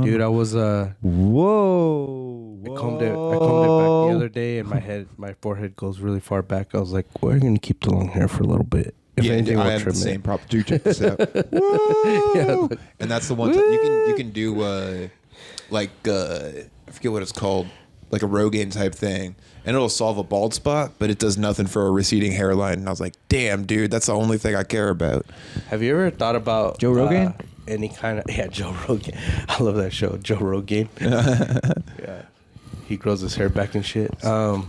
Dude, I was Whoa. I combed it back the other day, and my forehead goes really far back. I was like, "We're gonna keep the long hair for a little bit." If anything, I have the same prop. Dude, check this out. Whoa! And that's the one you can do I forget what it's called, like a Rogaine type thing, and it'll solve a bald spot, but it does nothing for a receding hairline. And I was like, "Damn, dude, that's the only thing I care about." Have you ever thought about Joe Rogan? Any kind of Joe Rogan. I love that show, Joe Rogan. Yeah, he grows his hair back and shit. I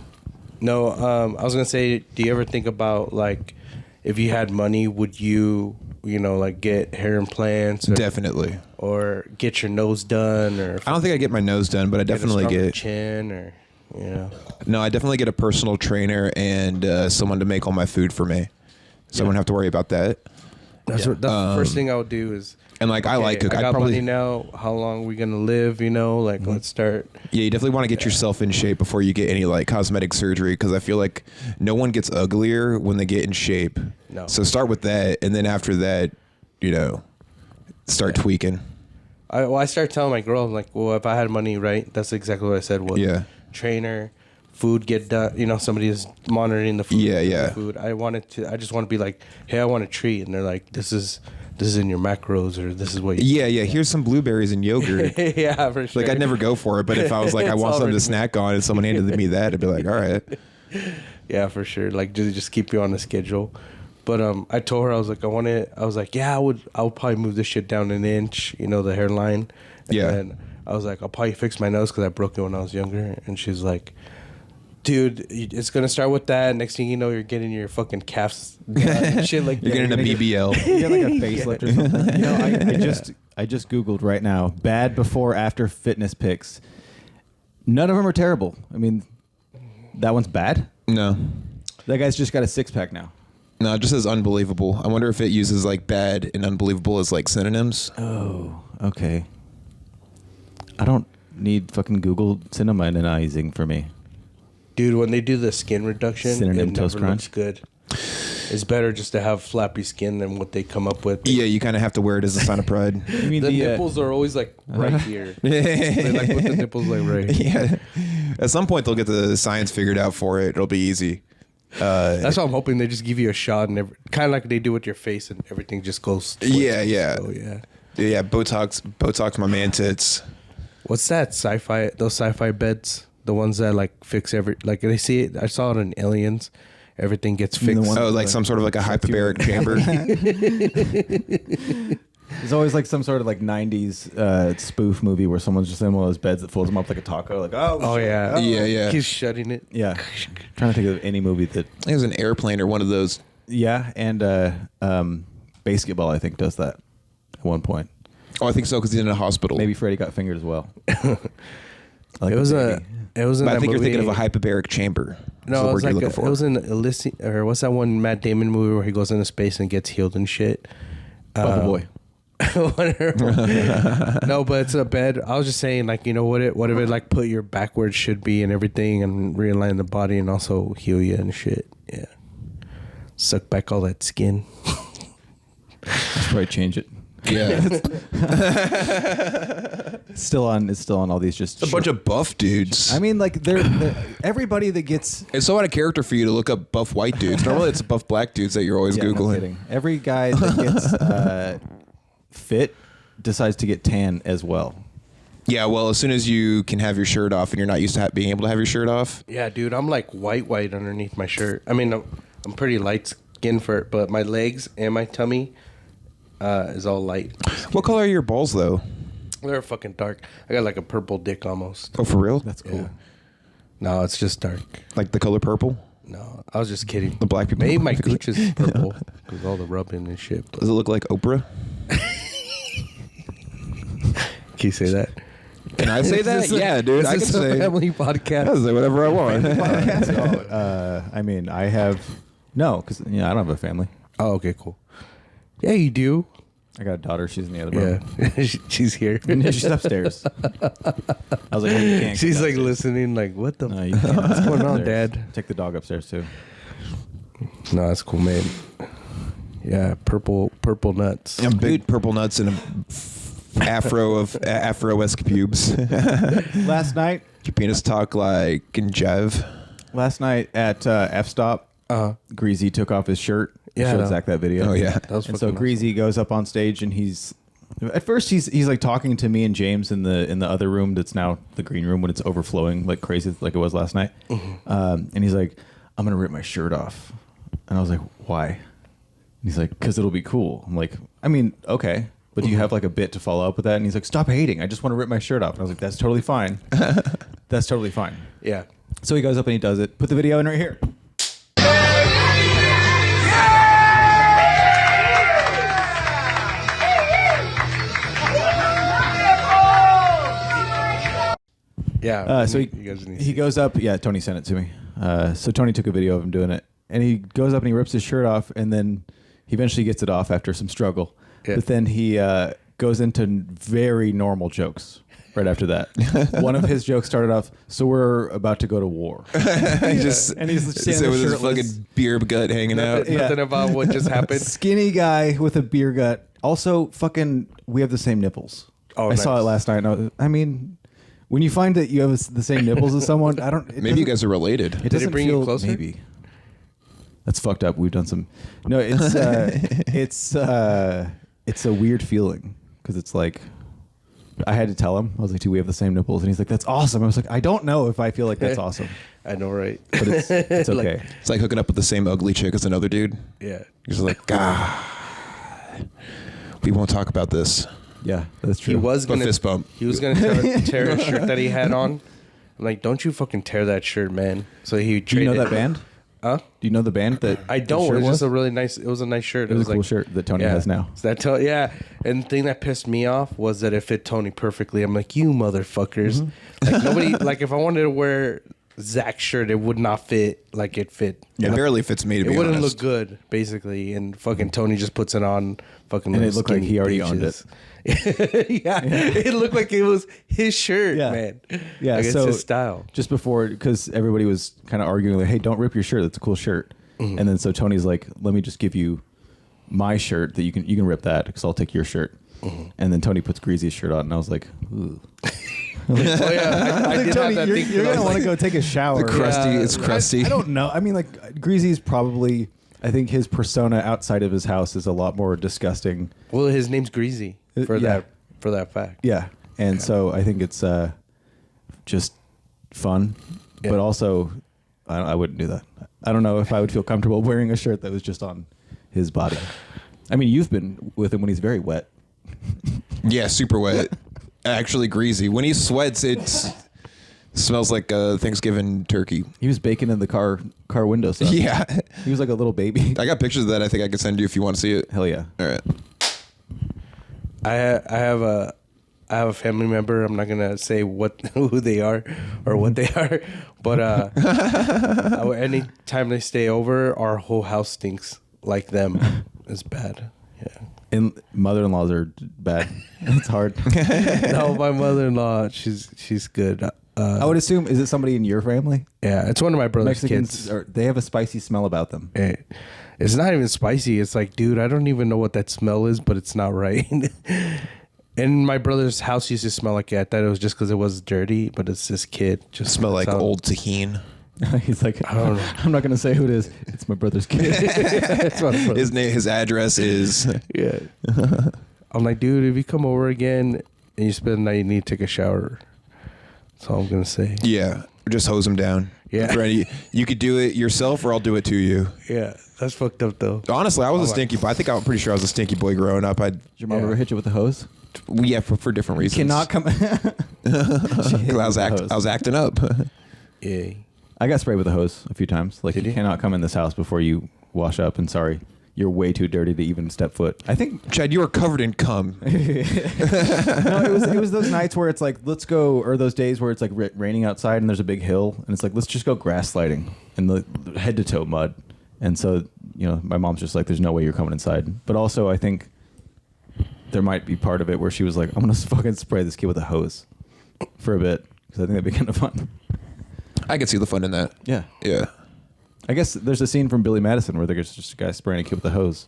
was gonna say, do you ever think about like, if you had money, would you like get hair implants? Definitely. Or get your nose done, or I don't think I get my nose done, but I definitely get chin, or No, I definitely get a personal trainer and someone to make all my food for me, so I wouldn't have to worry about that. That's the first thing I would do is. And like, I like cooking. I got money now. How long are we gonna live? Let's start. Yeah, you definitely want to get yourself in shape before you get any like cosmetic surgery, because I feel like no one gets uglier when they get in shape. No. So start with that, and then after that, start tweaking. I started telling my girl, I'm like, well, if I had money, right? That's exactly what I said. Trainer, food get done. Somebody is monitoring the food. Yeah. The food. I just want to be like, hey, I want a treat, and they're like, this is in your macros, or this is what you Yeah. Here's some blueberries and yogurt. Yeah, for sure. Like, I'd never go for it, but if I was like, I want something to snack on, and someone handed me that, I'd be like, all right. Yeah, for sure. Like, just keep you on the schedule. But I told her, I was like, I would probably move this shit down an inch, the hairline. And then I was like, I'll probably fix my nose because I broke it when I was younger. And she's like, dude, it's gonna start with that. Next thing you know, you're getting your fucking calves and shit like You're getting a BBL. You get like a facelift or something. I just Googled right now, bad before after fitness pics. None of them are terrible. I mean, that one's bad? No. That guy's just got a six-pack now. No, it just says unbelievable. I wonder if it uses like bad and unbelievable as like synonyms. Oh, okay. I don't need fucking Google synonomizing for me. Dude, when they do the skin reduction, Synonym it toast never crunch? looks good. It's better just to have flappy skin than what they come up with. Yeah, you kind of have to wear it as a sign of pride. You mean The nipples are always like right here. They like put the nipples like right here. Yeah. At some point, they'll get the science figured out for it. It'll be easy. That's why I'm hoping they just give you a shot, and kind of like they do with your face, and everything just goes. Yeah. Oh yeah. Yeah, Botox my man tits. What's that sci-fi? Those sci-fi beds, the ones that like fix they see it. I saw it in Aliens. Everything gets fixed. Like some sort of like a hyperbaric chamber. There's always like some sort of like 90s spoof movie where someone's just in one of those beds that folds them up like a taco. Like, Yeah. Yeah. He's shutting it. Yeah. Trying to think of any movie that. It was an airplane or one of those. Yeah, and Basketball, I think, does that at one point. Oh, I think so, because he's in a hospital. Maybe Freddy got fingered as well. It was in But I that think movie. you're thinking of a hyperbaric chamber. No, it was you're like looking for. it was in or what's that one Matt Damon movie where he goes into space and gets healed and shit? Bubble Boy. No, but it's a bed. I was just saying, like, what if it like put your backwards should be and everything, and realign the body and also heal you and shit. Yeah, suck back all that skin. Should probably change it. Yeah. It's still on all these just a bunch of buff dudes. I mean, like they're everybody that gets. It's so out of character for you to look up buff white dudes. Normally it's buff black dudes that you're always Yeah, no Googling. kidding. Every guy that gets fit decides to get tan as well. Yeah, well, as soon as you can have your shirt off and you're not used to being able to have your shirt off. Yeah, dude, I'm like white underneath my shirt. I mean, I'm pretty light skinned for it, but my legs and my tummy is all light. What color are your balls, though? They're fucking dark. I got like a purple dick almost. Oh, for real? That's cool. Yeah. No, it's just dark. Like the color purple? No, I was just kidding. The black people. Maybe my gooch is purple because all the rubbing and shit. But Does it look like Oprah? can you say that? Can I say that? Yeah, dude. I can Is this a say. family I podcast? can say whatever I want. I mean, I have no, because I don't have a family. Oh, okay, cool. Yeah, you do. I got a daughter. She's in the other room. Yeah, she's here. She's upstairs. I was like, well, you can't. She's like listening, like, what the? No, you can't. What's going on, Upstairs. Dad? Take the dog upstairs too. No, that's cool, man. Yeah, purple nuts. I'm big purple nuts and a Afro-esque pubes. Last night. Your penis talk like in jive. Last night at F Stop, Greasy took off his shirt. Yeah, showed Zach that video. Oh yeah, That was And so fucking Greasy goes up on stage and he's like talking to me and James in the other room that's now the green room when it's overflowing like crazy like it was last night. And he's like, I'm gonna rip my shirt off. And I was like, why? And he's like, because it'll be cool. I'm like, I mean, okay. But do you have like a bit to follow up with that? And he's like, stop hating. I just want to rip my shirt off. And I was like, that's totally fine. That's totally fine. Yeah. So he goes up and he does it. Put the video in right here. Yeah. So you guys need to he see goes up. Yeah, Tony sent it to me. So Tony took a video of him doing it. And he goes up and he rips his shirt off. And then he eventually gets it off after some struggle. Yeah. But then he goes into very normal jokes right after that. One of his jokes started off, so we're about to go to war. he's standing with his shirtless. fucking beer gut hanging out. Nothing about what just happened. Skinny guy with a beer gut. Also, fucking, we have the same nipples. Oh, I saw it nice. last night. And I mean, when you find that you have the same nipples as someone, I don't. Maybe you guys are related. It doesn't bring you feel closer? Maybe. That's fucked up. We've done some. No, it's it's a weird feeling because it's like I had to tell him. I was like, "Do we have the same nipples?" And he's like, "That's awesome." I was like, "I don't know if I feel like that's awesome, I know, right? but it's okay." Like, It's like hooking up with the same ugly chick as another dude. yeah. He's like, we won't talk about this. Yeah, that's true. He was But gonna fist bump. He was gonna tear his shirt that he had on. I'm like, don't you fucking tear that shirt, man. So he Do you know traded. that band? Huh? Do you know the band that I the don't. shirt It's just was? a really nice. It was a nice shirt. It was a cool like, shirt that Tony has now. So yeah. And the thing that pissed me off was that it fit Tony perfectly. I'm like, you motherfuckers. Like nobody. Like if I wanted to wear Zach's shirt, it would not fit like it fit. It barely fits me, to It be wouldn't honest. look good, basically. And fucking Tony just puts it on. Fucking And it little looked like skinny he already owned bitches. Yeah, it looked like it was his shirt, Yeah. man. Yeah, like, it's so his style. just before, because everybody was kind of arguing, like, "Hey, don't rip your shirt. That's a cool shirt." And then so Tony's like, "Let me just give you my shirt that you can rip that because I'll take your shirt." And then Tony puts Greasy's shirt on, and I was like, "Ooh." Oh yeah, I did Tony, have that you're, thing. you're but I gonna was want to like, go take a shower. Crusty. Yeah. It's crusty. I don't know. I mean, like Greasy's probably. I think his persona outside of his house is a lot more disgusting. well, his name's Greasy for Yeah. that fact. Yeah, and so I think it's just fun, Yeah. but also I wouldn't do that. I don't know if I would feel comfortable wearing a shirt that was just on his body. I mean, you've been with him when he's very wet. Yeah, super wet. Actually greasy. When he sweats, it smells like Thanksgiving turkey. He was baking in the car window. So Yeah. he was like a little baby. I got pictures of that I think I could send you if you want to see it. Hell yeah. All right. I have a family member. I'm not gonna say who they are or what they are, but anytime they stay over, our whole house stinks like them. It's bad. Yeah. And mother-in-laws are bad. It's hard. No, my mother-in-law, she's good. I would assume, is it somebody in your family? Yeah, it's one of my brother's Mexicans, kids. they have a spicy smell about them. It's not even spicy. It's like, dude, I don't even know what that smell is, but it's not right. And my brother's house used to smell like it. I thought it was just because it was dirty, but it's this kid. Just Smell like sounds- old tahini. He's like, I don't know. I'm not going to say who it is. It's my brother's kid. It's my brother. His address is Yeah. I'm like, dude, if you come over again and you spend the night, you need to take a shower. That's all I'm gonna say. yeah. Just hose him down. Yeah. For any, you could do it yourself, or I'll do it to you. Yeah, that's fucked up though. Honestly, I was Oh a my- stinky boy. I think I'm pretty sure I was a stinky boy growing up. Did your mom Yeah. ever hit you with a hose? Yeah, for different reasons. Cannot come. She hit you 'Cause with a I hose. was acting up. Yeah. I got sprayed with a hose a few times. Like, Did you you? cannot come in this house before you wash up. And sorry, you're way too dirty to even step foot. I think Chad, you were covered in cum. no, it was those nights where it's like, let's go, or those days where it's like raining outside and there's a big hill, and it's like, let's just go grass sliding in the head to toe mud. And so, my mom's just like, there's no way you're coming inside. But also, I think there might be part of it where she was like, I'm gonna fucking spray this kid with a hose for a bit because I think that'd be kind of fun. I could see the fun in that. Yeah. Yeah. I guess there's a scene from Billy Madison where there's just a guy spraying a kid with a hose.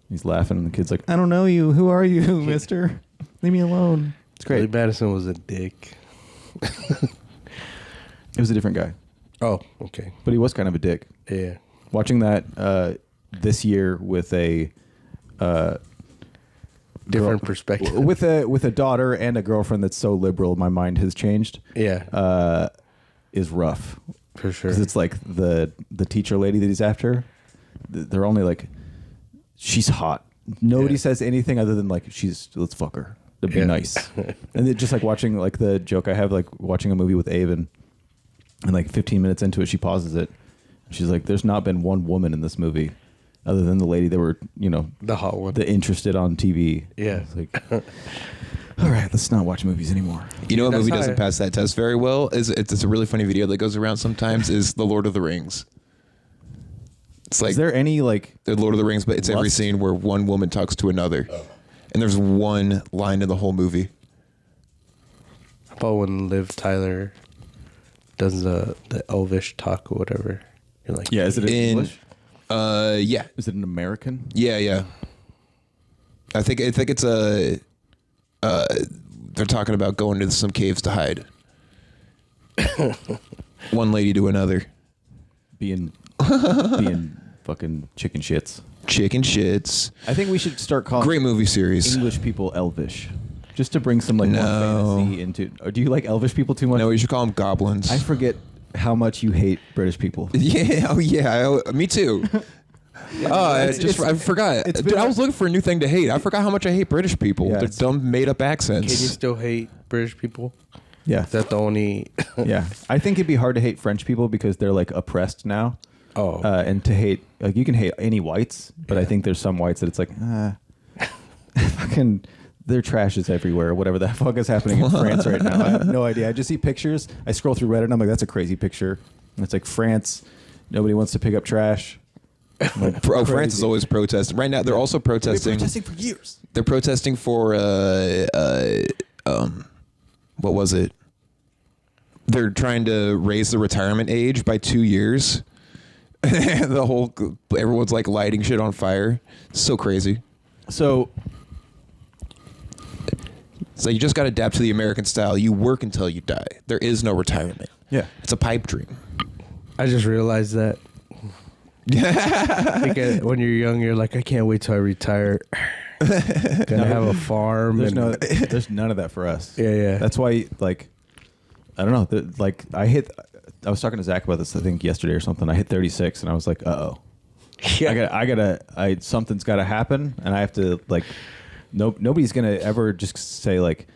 He's laughing, and the kid's like, I don't know you. Who are you, mister? Leave me alone. It's great. Billy Madison was a dick. It was a different guy. Oh, okay. But he was kind of a dick. Yeah. Watching that this year with a Different perspective. with a daughter and a girlfriend that's so liberal, my mind has changed. Yeah. Is rough. For sure. Because it's like the teacher lady that he's after. They're only like, she's hot. Nobody says anything other than like, let's fuck her. That'd be nice. And it just like watching like the joke I have, like watching a movie with Abe and like 15 minutes into it, she pauses it. She's like, there's not been one woman in this movie other than the lady that were, the hot one. the interested on TV. Yeah. It's like, all right, let's not watch movies anymore. You know what That's movie how doesn't pass that test very well? It's a really funny video that goes around sometimes is The Lord of the Rings. It's like Is there any like the Lord of the Rings, but it's every Lust? scene where one woman talks to another. And there's one line in the whole movie. How about when Liv Tyler does the Elvish talk or whatever? You're like, is it in English? Yeah. Is it an American? Yeah. I think it's a they're talking about going to some caves to hide. One lady to another. Being fucking chicken shits. Chicken shits. I think we should start calling Great movie series. English people Elvish, just to bring some like No. more fantasy into. Or do you like Elvish people too much? No, we should call them goblins. I forget how much you hate British people. Yeah, oh yeah, me too. I forgot. it's Dude, been- I was looking for a new thing to hate. I forgot how much I hate British people. Yeah, They're it's- dumb, made-up can you accents. still hate British people? Yeah, Is that the only? yeah. I think it'd be hard to hate French people because they're like oppressed now. Oh. And to hate, like, you can hate any whites, but I think there's some whites that it's like, fucking, their trash is everywhere. Whatever the fuck is happening in France right now, I have no idea. I just see pictures. I scroll through Reddit and I'm like, that's a crazy picture. And it's like France, nobody wants to pick up trash. I'm like, France crazy. is always protesting. Right now, they're also They've been protesting. protesting for years. They're protesting for what was it? They're trying to raise the retirement age by 2 years. Everyone's like lighting shit on fire. It's so crazy. So It's like you just got to adapt to the American style. You work until you die. There is no retirement. yeah, It's a pipe dream. I just realized that. I think when you're young, you're like, I can't wait till I retire. Gonna have a farm. there's none of that for us. Yeah. That's why, like, I don't know. I was talking to Zach about this, I think yesterday or something. I hit 36 and I was like, uh-oh. Yeah. Something's got to happen, and I have to, like, nobody's going to ever just say, like,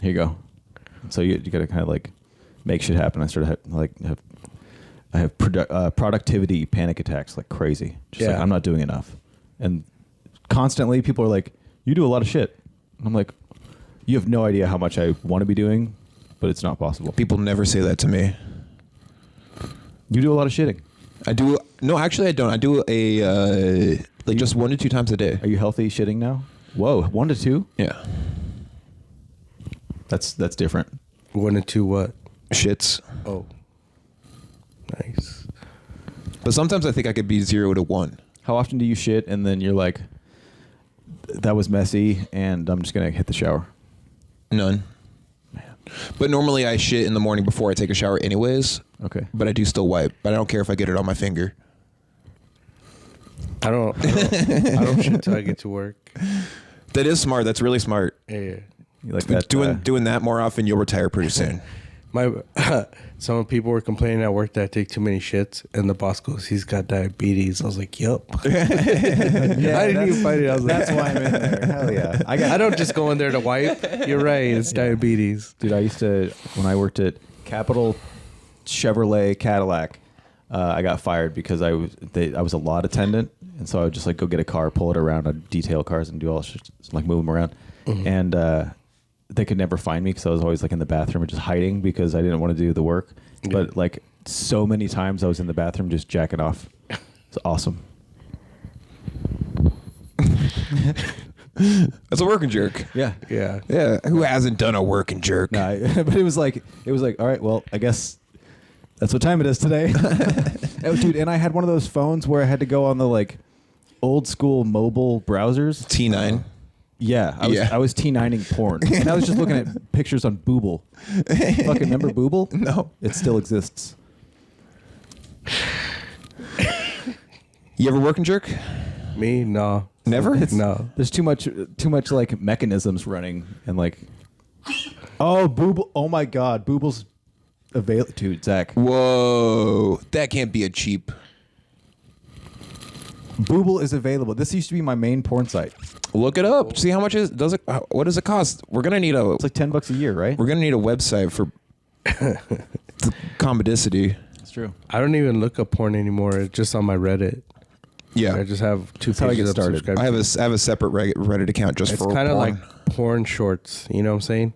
here you go. So you got to kind of, like, make shit happen. I started, I have productivity panic attacks like crazy. Just like, I'm not doing enough. And constantly people are like, you do a lot of shit. And I'm like, you have no idea how much I want to be doing, but it's not possible. People never say that to me. You do a lot of shitting. I do. No, actually, I don't. I do just 1 to 2 times a day. Are you healthy shitting now? Whoa, 1 to 2? Yeah. That's different. 1 to 2 what? Shits. Oh. Nice. But sometimes I think I could be 0 to 1. How often do you shit and then you're like, that was messy and I'm just going to hit the shower? None. But normally I shit in the morning before I take a shower anyways. Okay. But I do still wipe. But I don't care if I get it on my finger. I don't shit till I get to work. That is smart. That's really smart. Yeah. You like that? Doing that more often, you'll retire pretty soon. Some people were complaining at work that I take too many shits, and the boss goes, "He's got diabetes." I was like, "Yup." Yeah, I didn't even fight it. I was like, that's why I'm in there. Hell yeah. I don't just go in there to wipe. You're right. It's diabetes. Dude, I used to, when I worked at Capital Chevrolet Cadillac, I got fired because I was a lot attendant, and so I would just like go get a car, pull it around, I'd detail cars and do all this shit, like move them around. Mm-hmm. And they could never find me because I was always like in the bathroom or just hiding because I didn't want to do the work. Yeah. But like so many times I was in the bathroom just jacking off. It's awesome. That's a working jerk. Yeah. Yeah. Yeah. Who hasn't done a working jerk? No, but it was like, all right, well, I guess that's what time it is today. Oh, dude, and I had one of those phones where I had to go on the like old school mobile browsers. T9. Yeah, I was T9ing porn, and I was just looking at pictures on Booble. Fucking remember Booble? No. It still exists. You ever working jerk? Me? No. Never? No. There's too much like mechanisms running and like. Oh, Booble! Oh my God, Booble's available, dude. Zach, Whoa. That can't be a cheap. Booble is available. This used to be my main porn site. Look it up. See how much what does it cost? We're gonna need It's like $10 a year, right? we're gonna need a website for the commodicity. That's true. I don't even look up porn anymore. It's just on my Reddit. Yeah. I just have two That's how I pages get up started. subscribed I to. have a separate Reddit account just It's for kind of porn. like porn shorts. You know what I'm saying?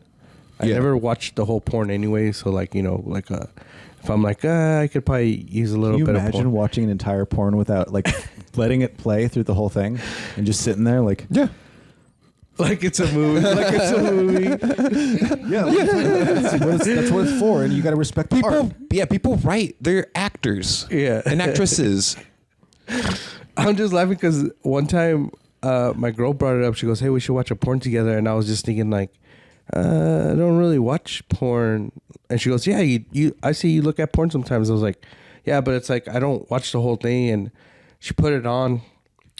I Yeah. never watched the whole porn anyway. So like, you know, like if I'm like, I could probably use a little Can you bit of imagine porn. watching an entire porn without like letting it play through the whole thing and just sitting there like Yeah. Like it's a movie. Like it's a movie. yeah, that's what it's for, and you got to respect the art. People write. They're actors. Yeah. And actresses. I'm just laughing because one time my girl brought it up. She goes, "Hey, we should watch a porn together." And I was just thinking like, I don't really watch porn. And she goes, "Yeah, you. I see you look at porn sometimes." I was like, "Yeah, but it's like I don't watch the whole thing." And she put it on,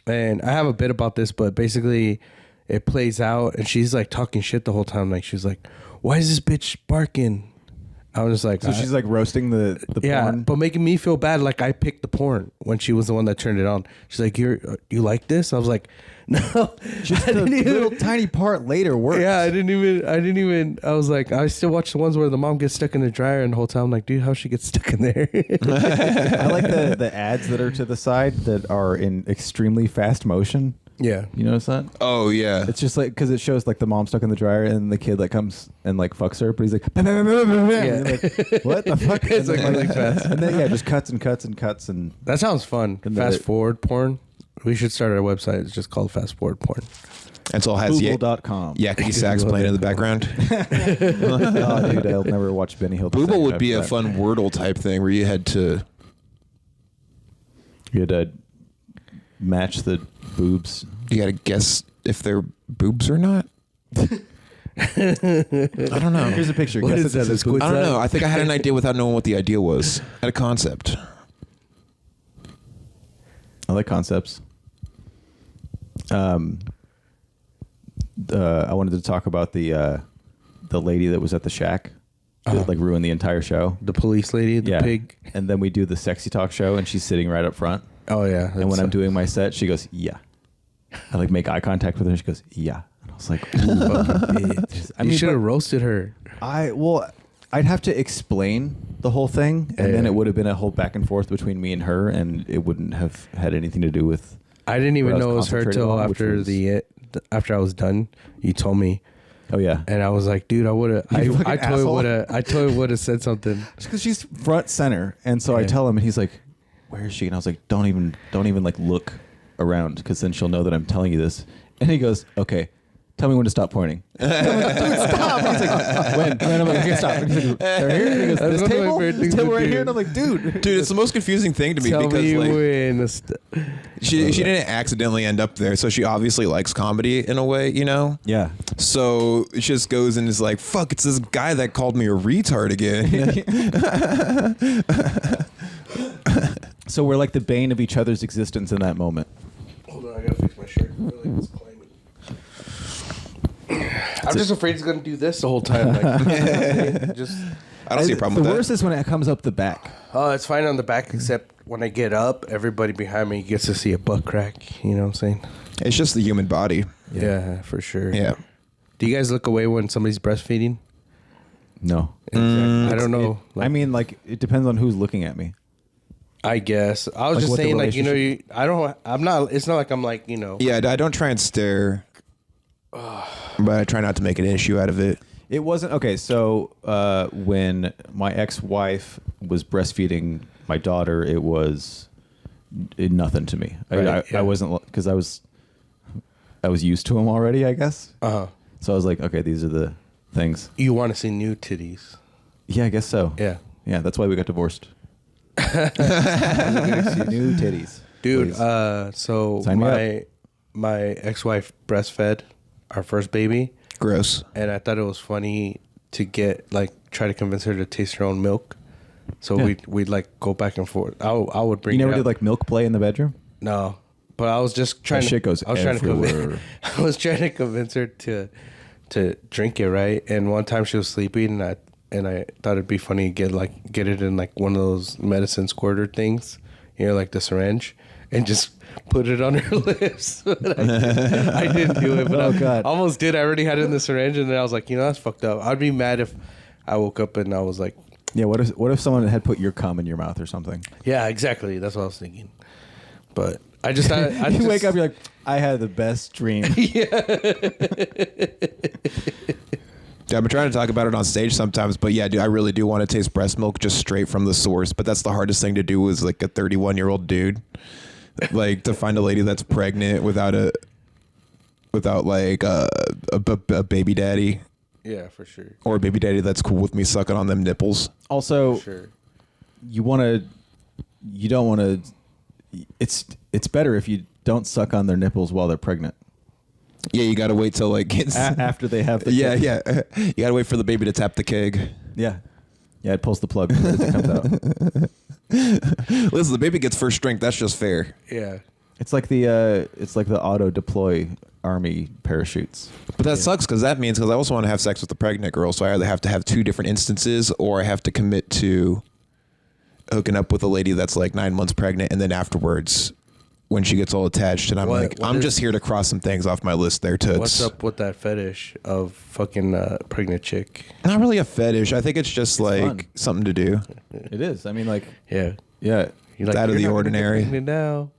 and I have a bit about this, but basically, it plays out, and she's like talking shit the whole time. Like she's like, "Why is this bitch barking?" I was just like, So she's like roasting the yeah, porn. but making me feel bad like I picked the porn when she was the one that turned it on. She's like, you like this? I was like, no. Just I the didn't even- little tiny part later works. Yeah, I didn't even. I was like, I still watch the ones where the mom gets stuck in the dryer, and the whole time I'm like, dude, how she gets stuck in there? I like the ads that are to the side that are in extremely fast motion. Yeah. You notice that? Oh yeah. It's just like because it shows like the mom stuck in the dryer and the kid like comes and like fucks her, but he's like, Yeah. like what the fuck? It's And like then, really fast. and then just cuts and cuts and cuts and That sounds fun. And Fast the- forward porn. We should start our website. It's just called Fast Forward Porn. And so it has Google.com. yakety sax playing in the background. Oh, dude, I'll never watch Benny Hill. Booble would be a fun Wordle type thing where you had to. You had to match the boobs. You got to guess if they're boobs or not. I don't know. Here's a picture. What Guess is if that, this a squid? I don't know. I think I had an idea without knowing what the idea was. I had a concept. I like concepts. I wanted to talk about the lady that was at the shack that like ruined the entire show. The police lady, the pig. And then we do the sexy talk show, and she's sitting right up front. Oh yeah. And when I'm doing my set, she goes, "Yeah." I like make eye contact with her. And she goes, "Yeah." And I was like, "Ooh, bitch." you should have roasted her. I'd have to explain the whole thing, and then it would have been a whole back and forth between me and her, and it wouldn't have had anything to do with. I didn't even what I know it was was her concentrating till on, which after was- after I was done. You told me, Oh yeah, and I was like, dude, I would have. You fucking I totally asshole. would have. I totally would have said something. because she's front center, and so I Yeah. tell him, and he's like, "Where is she?" And I was like, "Don't even like look around, because then she'll know that I'm telling you this." And he goes, "Okay, tell me when to stop pointing." I'm like, "Dude, stop!" And he's like, "When?" And I'm like, "Okay, stop." And he's like, "They're here." And he goes, That's "This one of my table, favorite this things table to right do. here." And I'm like, "Dude, Dude, it's the most confusing thing to me Tell because me like when. she didn't accidentally end up there, so she obviously likes comedy in a way, you know? yeah." So she just goes and is like, fuck, it's this guy that called me a retard again. So we're like the bane of each other's existence in that moment. Hold on, I gotta fix my shirt. I feel like it's climbing. I'm just afraid he's gonna do this the whole time. Like, just. I don't see a problem The with worst that. is when it comes up the back. Oh, it's fine on the back, except when I get up, everybody behind me gets to see a butt crack. You know what I'm saying? It's just the human body. Yeah, for sure. Yeah. Do you guys look away when somebody's breastfeeding? No. I don't know. I mean, like, it depends on who's looking at me. I guess I was Like just what the saying, like, you know, I'm not. It's not like I'm like, you know. Yeah, I don't try and stare, but I try not to make an issue out of it. It wasn't okay. So when my ex-wife was breastfeeding my daughter, it was nothing to me. Right, I yeah. wasn't because I was I was used to them already, I guess. Uh-huh. So I was like, okay, these are the things. You want to see new titties. Yeah, I guess so. Yeah. Yeah, that's why we got divorced. New titties. Dude, please. so Sign me my ex-wife breastfed our first baby. Gross. And I thought it was funny to try to convince her to taste her own milk. So Yeah. we'd like go back and forth. I would bring You never it did up. like milk play in the bedroom? No. But I was just trying That shit goes I was trying to everywhere. I was trying to convince her to drink it, right? And one time she was sleeping and I thought it'd be funny to get it in like one of those medicine squirter things, like the syringe, and just put it on her lips. But I didn't do it, but Oh, I God. almost did. I already had it in the syringe, and then I was like, that's fucked up. I'd be mad if I woke up and I was like, Yeah, what if someone had put your cum in your mouth or something? yeah, exactly. That's what I was thinking. But I just You wake up, you're like, I had the best dream. Yeah, I've been trying to talk about it on stage sometimes, but yeah, dude, I really do want to taste breast milk just straight from the source. But that's the hardest thing to do as like a 31-year-old dude, like to find a lady that's pregnant without like a baby daddy. Yeah, for sure. Or a baby daddy that's cool with me sucking on them nipples. Also, For sure. you don't want to. It's better if you don't suck on their nipples while they're pregnant. Yeah, you gotta wait till like it's After they have the yeah, kid. yeah. You gotta wait for the baby to tap the keg. Yeah. Yeah, it pulls the plug as it comes out. Listen, the baby gets first drink. That's just fair. Yeah. It's like the auto deploy army parachutes. But that sucks because I also want to have sex with the pregnant girl, so I either have to have two different instances or I have to commit to hooking up with a lady that's like 9 months pregnant, and then afterwards, when she gets all attached, and I'm just here to cross some things off my list there, Toots. What's up with that fetish of fucking pregnant chick? Not really a fetish. I think it's just like fun. something to do. It is. I mean, like, Yeah. yeah. You're like, Out of the "You're not gonna get ordinary." pregnant now.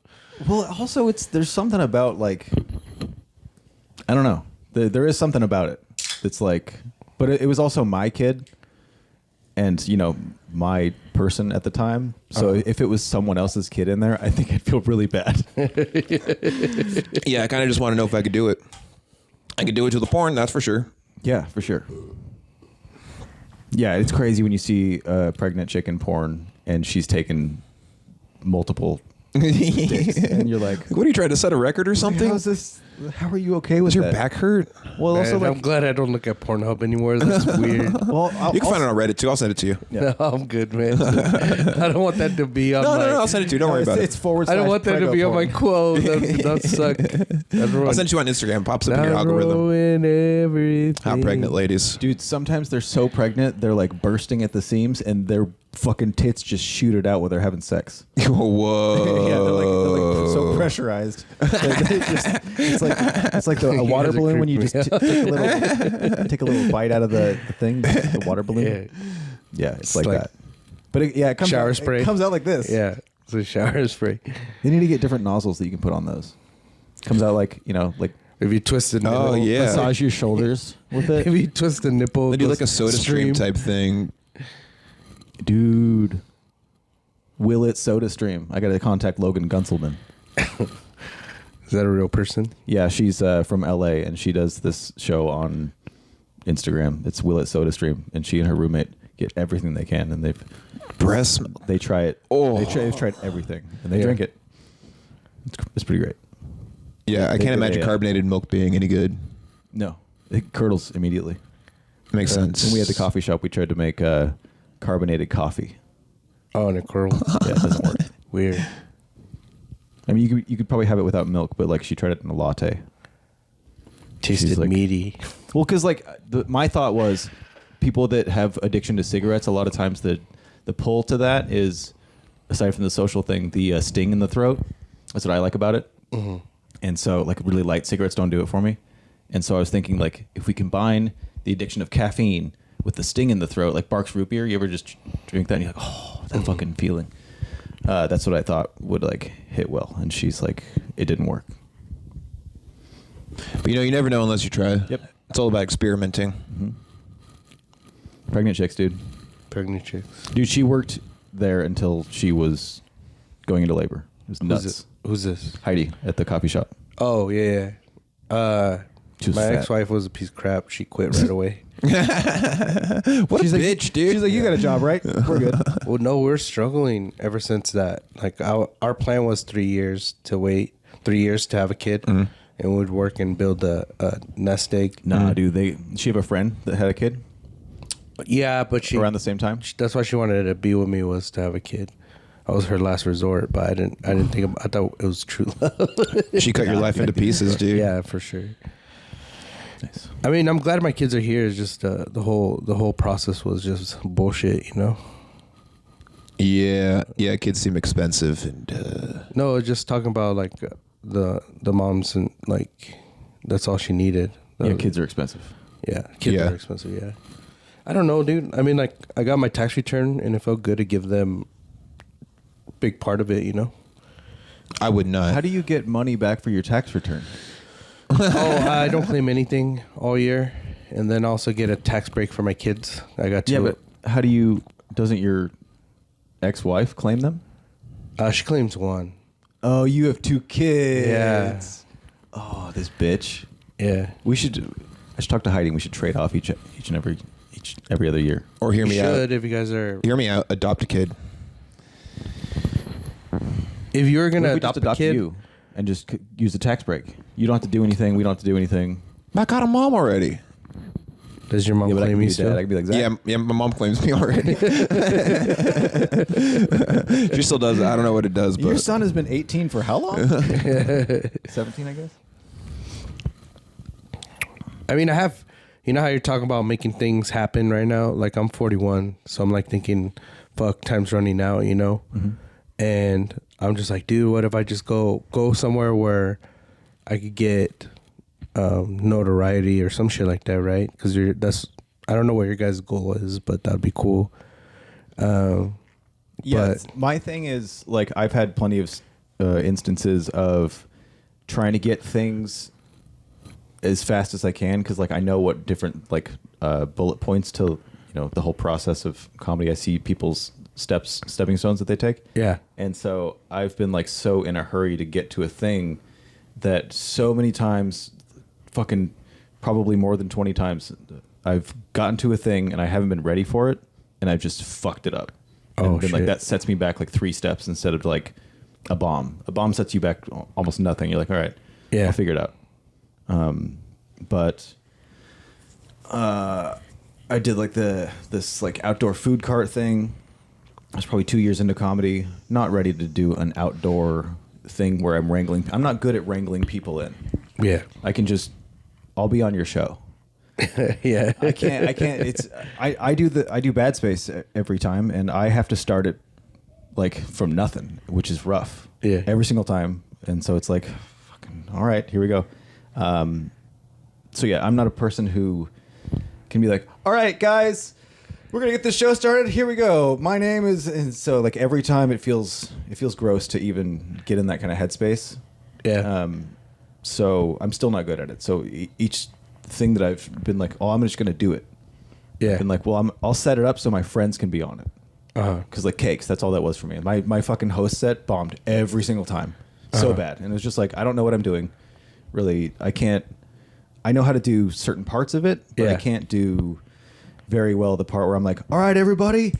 Well, also, there's something about like, I don't know. There is something about it. It's like, but it was also my kid, and my person at the time. So if it was someone else's kid in there, I think I'd feel really bad. Yeah, I kind of just want to know if I could do it. I could do it to the porn, that's for sure. Yeah, for sure. Yeah, it's crazy when you see a pregnant chick in porn and she's taken multiple dicks, and you're like, What are you trying to set a record or something? how's this? How are you okay with Does your that? back hurt? Well, also, Man, like, I'm glad I don't look at Pornhub anymore. That's weird. well, You can find it on Reddit too. I'll send it to you. Yeah. No, I'm good, man. I don't want that to be on No, my... I'll send it to you. Don't worry about It's it. forward. I don't want that to be on my quote. That suck. I'll send it to you on Instagram. Pops up in your algorithm. Ruin everything. Hot pregnant ladies. Dude, sometimes they're so pregnant, they're like bursting at the seams, and their fucking tits just shoot it out while they're having sex. Whoa. Yeah, they're like so pressurized. It's like a You water guys are balloon when you creeping just take a little bite out of the thing, the water balloon. Yeah. Yeah, it's It's like like that. But it comes shower out, spray. It comes out like this. Yeah. It's a shower spray. They need to get different nozzles that you can put on those. Comes out like like If you twist the nipple. Oh, yeah. massage your shoulders with it. If you twist the nipple. They do it like a goes soda stream type thing. Dude. Will it soda stream? I got to contact Logan Gunselman. Is that a real person? Yeah, she's from LA, and she does this show on Instagram. It's Will It Soda Stream, and she and her roommate get everything they can, and Breast. they try it. Oh. They've tried everything, and they Yeah. drink it. It's pretty great. Yeah, I They can't do imagine a, carbonated milk being any good. No, it curdles immediately. Makes sense. When we had the coffee shop, we tried to make carbonated coffee. Oh, and it curls. Yeah, it doesn't work. Weird. I mean, you could probably have it without milk, but like she tried it in a latte. Tasted like- meaty. Well, because like my thought was, people that have addiction to cigarettes, a lot of times the pull to that is, aside from the social thing, the sting in the throat. That's what I like about it. Mm-hmm. And so, like, really light cigarettes don't do it for me. And so I was thinking, like, if we combine the addiction of caffeine with the sting in the throat, like Barks root beer, you ever just drink that and you're like, oh, that fucking feeling. That's what I thought would like hit well. And she's like, it didn't work. But you never know unless you try. Yep. It's all about experimenting. Mm-hmm. Pregnant chicks, dude. Pregnant chicks. Dude, she worked there until she was going into labor. It was nuts. Who's this? Heidi at the coffee shop. Oh, yeah. She was My fat. ex-wife was a piece of crap. She quit right away. What She's a like, bitch, dude. She's like, you got a job, right? We're good. Well, no, we're struggling ever since that. Like our plan was 3 years to wait, 3 years to have a kid, and we'd work and build a nest egg. Nah, dude. She have a friend that had a kid Yeah, but she around the same time. that's why she wanted to be with me, was to have a kid. I was her last resort, but I didn't think I thought it was true love. She cut your life into pieces, dude. Yeah, for sure. Nice. I mean, I'm glad my kids are here. It's just the whole process was just bullshit, you know. Yeah, kids seem expensive, and No, just talking about like the moms, and like that's all she needed. Yeah, kids are expensive. Yeah, kids Yeah. are expensive. Yeah, I don't know, dude. I mean, like I got my tax return, and it felt good to give them a big part of it, you know. I would not. How do you get money back for your tax return? I don't claim anything all year, and then also get a tax break for my kids. I got two. Yeah, but how do you? Doesn't your ex-wife claim them? She claims one. Oh, you have 2 kids. Yeah. Oh, this bitch. Yeah. I should talk to Heidi. We should trade off each every other year. Or hear You me out. should, if you guys are. Hear me out. Adopt a kid. If you were What gonna if we adopt just adopt a kid, you and just use the tax break? You don't have to do anything. We don't have to do anything. I got a mom already. does your mom Yeah, but I claim can be you your still? dad. I can be like, Zach. Yeah, my mom claims me already. She still does it. I don't know what it does, but Your son has been 18 for how long? 17, I guess. I mean, I have. You know how you're talking about making things happen right now? Like I'm 41, so I'm like thinking, "Fuck, time's running out," you know. And I'm just like, dude, what if I just go somewhere where I could get notoriety or some shit like that, right? Because I don't know what your guys' goal is, but that'd be cool. Yeah, But- my thing is like I've had plenty of instances of trying to get things as fast as I can because like I know what different like bullet points to the whole process of comedy. I see people's stepping stones that they take. Yeah. And so I've been like so in a hurry to get to a thing that so many times, fucking probably more than 20 times, I've gotten to a thing and I haven't been ready for it and I've just fucked it up. Oh, and then like shit. that sets me back like 3 steps instead of like a bomb. A bomb sets you back almost nothing. You're like, all right, Yeah. I'll figure it out. But I did like this like outdoor food cart thing. I was probably 2 years into comedy, not ready to do an outdoor thing where I'm wrangling. I'm not good at wrangling people in. Yeah. I'll be on your show. Yeah. I can't. I do Bad Space every time, and I have to start it like from nothing, which is rough. Yeah. Every single time, and so it's like, fucking all right, here we go. So yeah, I'm not a person who can be like, all right, guys, we're gonna get this show started. Here we go. My name is, and so like every time it feels gross to even get in that kind of headspace. Yeah. So I'm still not good at it. So each thing that I've been like, oh, I'm just gonna do it. Yeah. I've been like, well, I'll set it up so my friends can be on it. Because like cakes, that's all that was for me. My fucking host set bombed every single time, so bad, and it was just like I don't know what I'm doing. Really, I can't. I know how to do certain parts of it, but I Yeah. can't do very well the part where I'm like, all right, everybody,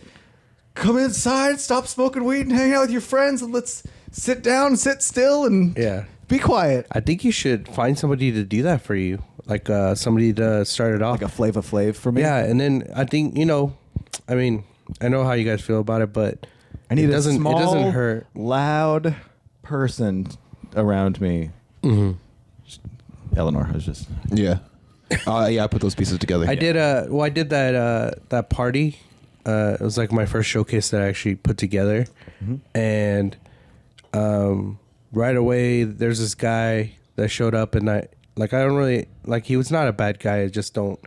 come inside, stop smoking weed, and hang out with your friends, and let's sit down, sit still, and Yeah. be quiet. I think you should find somebody to do that for you, like somebody to start it off. Like a Flava Flav for me. Yeah, and then I think I mean, I know how you guys feel about it, but I need it doesn't a small, it doesn't hurt. loud person around me. Eleanor, I was just. yeah. Yeah, I put those pieces together. I did that party. It was like my first showcase that I actually put together, and right away there's this guy that showed up, and I don't really like. He was not a bad guy. I just don't.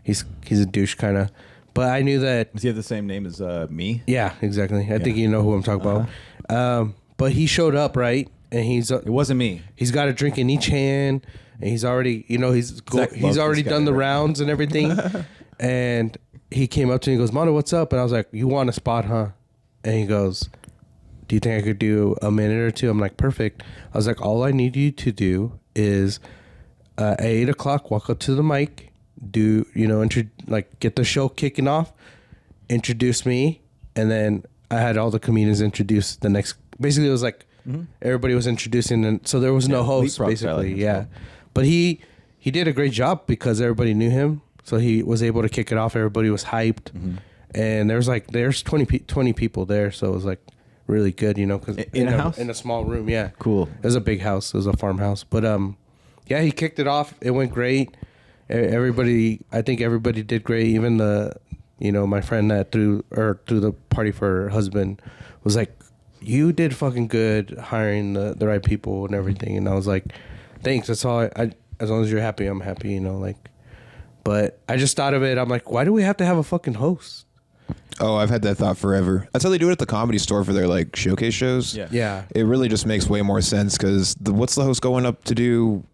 He's a douche kind of. But I knew that. Does he have the same name as me? Yeah, exactly. I think you know who I'm talking about. But he showed up, right, and It wasn't me. he's got a drink in each hand, and he's already, Zach he's loves already this guy, done the right? rounds and everything. And he came up to me and goes, Mondo, what's up? And I was like, you want a spot, huh? And he goes, do you think I could do a minute or two? I'm like, perfect. I was like, all I need you to do is at 8:00, walk up to the mic, do get the show kicking off, introduce me, and then I had all the comedians introduce the next. Basically, it was like everybody was introducing, and so there was no host. Basically, yeah. But he did a great job because everybody knew him, so he was able to kick it off. Everybody was hyped, and there's 20 people there, so it was like really good, because in a house, in a small room, yeah, cool. It was a big house, it was a farmhouse, but yeah, he kicked it off. It went great. I think everybody did great. Even my friend that threw the party for her husband was like, "You did fucking good hiring the right people and everything." And I was like, "Thanks. That's all. As long as you're happy, I'm happy." But I just thought of it. I'm like, why do we have to have a fucking host? Oh, I've had that thought forever. That's how they do it at the Comedy Store for their like showcase shows. Yeah. It really just makes way more sense because what's the host going up to do?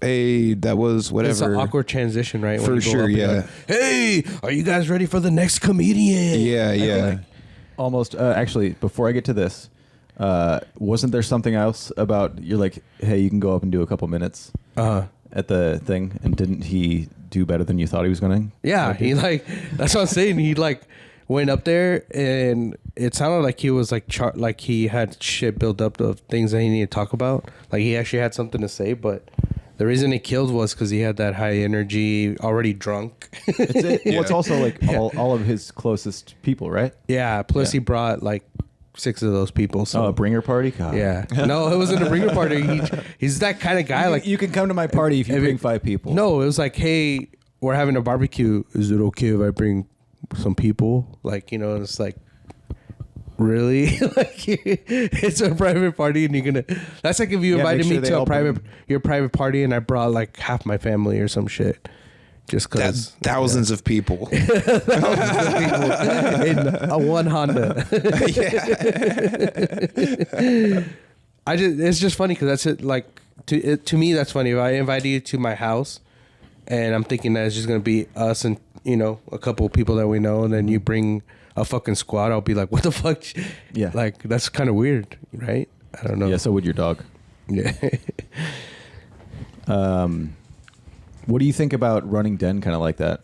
Hey, that was whatever. It's an awkward transition, right? For sure, yeah. Like, hey, are you guys ready for the next comedian? Yeah. Almost. Actually, before I get to this, wasn't there something else about you're like, hey, you can go up and do a couple minutes at the thing, and didn't he do better than you thought he was going to? Yeah, that's what I'm saying. He went up there, and it sounded like he was like he had shit built up of things that he needed to talk about. Like he actually had something to say, but the reason he killed was because he had that high energy, already drunk. Well, it's also like all of his closest people, right? Yeah. Plus, he brought like 6 of those people. So a bringer party? God. Yeah. No, it wasn't a bringer party. He's that kind of guy. You can come to my party if you bring 5 people. No, it was like, hey, we're having a barbecue. Is it okay if I bring some people? It's like, really? It's a private party, and you're gonna. That's like if you invited me to your private party, and I brought like half my family or some shit. Just because thousands of people. Thousands of people in a one Honda. It's just funny because that's it. Like to me, that's funny. If I invited you to my house, and I'm thinking that it's just gonna be us and a couple of people that we know, and then you bring a fucking squad, I'll be like, what the fuck? Yeah. Like that's kind of weird, right? I don't know. Yeah. So would your dog? Yeah. What do you think about running Den kind of like that?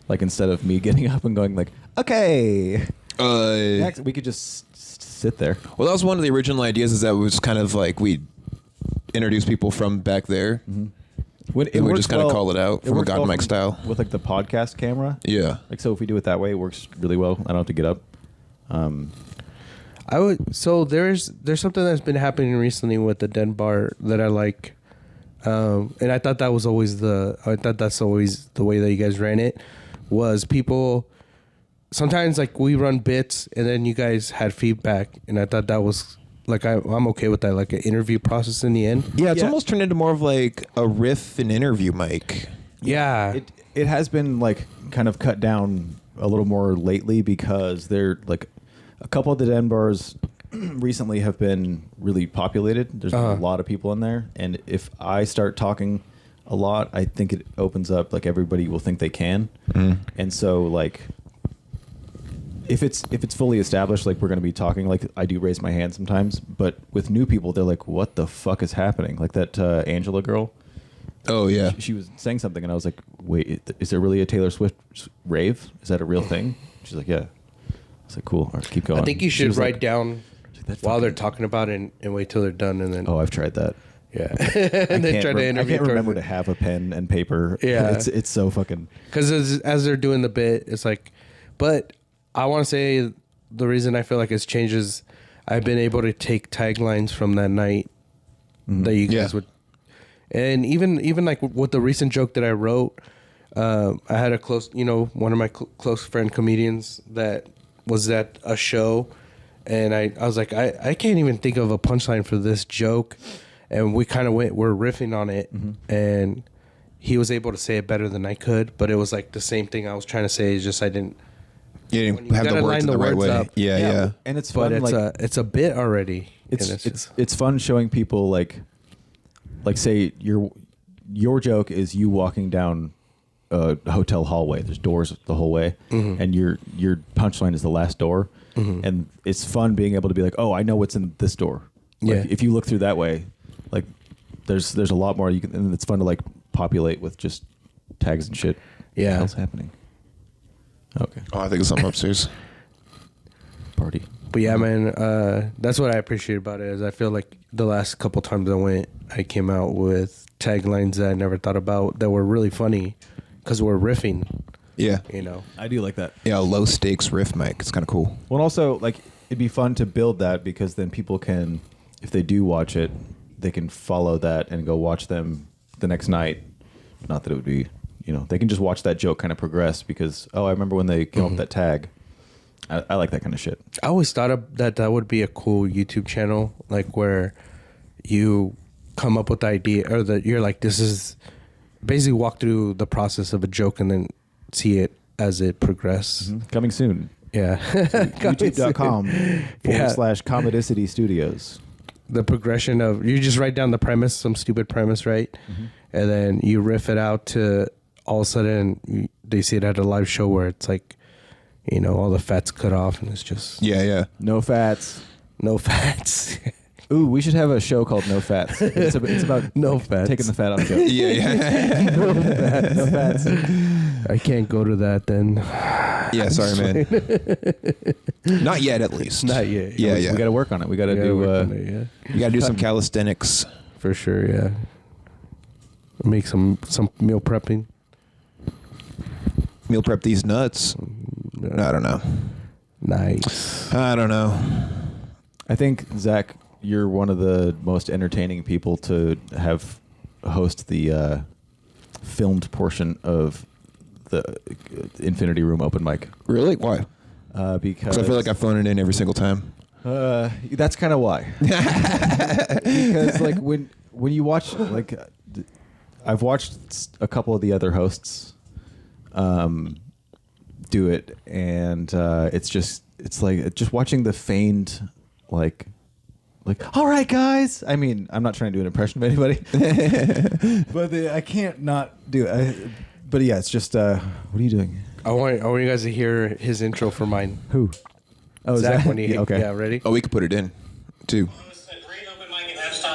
Like instead of me getting up and going like, okay, next, we could just sit there. Well, that was one of the original ideas. Is that it was kind of like we introduce people from back there. Mm-hmm. And we just kind of call it out from a God mic style with like the podcast camera. Yeah. Like so, if we do it that way, it works really well. I don't have to get up. I would. So there's something that's been happening recently with the Den bar that I like. And I thought that's always the way that you guys ran it, was people sometimes like we run bits and then you guys had feedback, and I thought that was like I'm okay with that, like an interview process in the end. Yeah, it's almost turned into more of like a riff and interview mic. Yeah. It has been like kind of cut down a little more lately because they're like a couple of the Den bars recently have been really populated. There's a lot of people in there, and if I start talking a lot, I think it opens up like everybody will think they can, and so like if it's fully established, like we're going to be talking, like I do raise my hand sometimes, but with new people, they're like, "What the fuck is happening?" Like that Angela girl. Oh yeah, she was saying something, and I was like, "Wait, is there really a Taylor Swift rave? Is that a real thing?" She's like, "Yeah." I was like, "Cool, all right, keep going." I think you should write down while they're talking about it and wait till they're done, and then. Oh, I've tried that. Yeah, and then try to interview. I can't remember to have a pen and paper. Yeah, it's so fucking. Because as they're doing the bit, it's like, but I want to say the reason I feel like it's changed is I've been able to take taglines from that night that you guys would, and even like with the recent joke that I wrote, I had a close, one of my close friend comedians that was at a show, and I was like, I can't even think of a punchline for this joke, and we kind of we're riffing on it, and he was able to say it better than I could, but it was like the same thing I was trying to say, is just I didn't. You didn't have the words in the right way. Up. Yeah. And it's fun. But it's a bit already. It's fun showing people like say your joke is you walking down a hotel hallway. There's doors the whole way, and your punchline is the last door. And it's fun being able to be like, oh, I know what's in this door. Like, if you look through that way, like there's a lot more you can, and it's fun to like populate with just tags and shit. Yeah. What the hell's happening? Okay. Oh, I think it's something upstairs. Party. But yeah, man, that's what I appreciate about it is I feel like the last couple times I came out with taglines that I never thought about that were really funny because we're riffing, Yeah. you know. I do like that. Yeah, low stakes riff mic. It's kind of cool. Well, also, like, it'd be fun to build that because then people can, if they do watch it, they can follow that and go watch them the next night. Not that it would be, they can just watch that joke kind of progress because, I remember when they came up with that tag. I like that kind of shit. I always thought that would be a cool YouTube channel, like where you come up with the idea or that you're like, this is basically walk through the process of a joke and then see it as it progresses. Mm-hmm. Coming soon. Yeah. YouTube.com/Comedicity Studios. The progression of, you just write down the premise, some stupid premise, right? Mm-hmm. And then you riff it out to all of a sudden they see it at a live show where it's like, all the fat's cut off and it's just... Yeah. No fats. No fats. Ooh, we should have a show called No Fats. It's about no fats. Taking the fat off joke. Yeah. No fats. No fats. I can't go to that then. Yeah, sorry, man. Not yet, at least. Not yet. Yeah. We got to work on it. We got to do. You got to do some calisthenics. For sure, yeah. Make some meal prepping. Meal prep these nuts. I don't know. Nice. I don't know. I think, Zach, you're one of the most entertaining people to have host the filmed portion of the Infinity Room open mic. Really? Why? Because I feel like I've phoned it in every single time. That's kind of why. Because like when you watch, like, I've watched a couple of the other hosts do it, and it's like just watching the feigned like all right guys. I mean, I'm not trying to do an impression of anybody, but I can't not do it. But yeah, it's just what are you doing? I want you guys to hear his intro for mine. Who? Oh, Zach, when he okay. Yeah, ready? Oh, we could put it in too.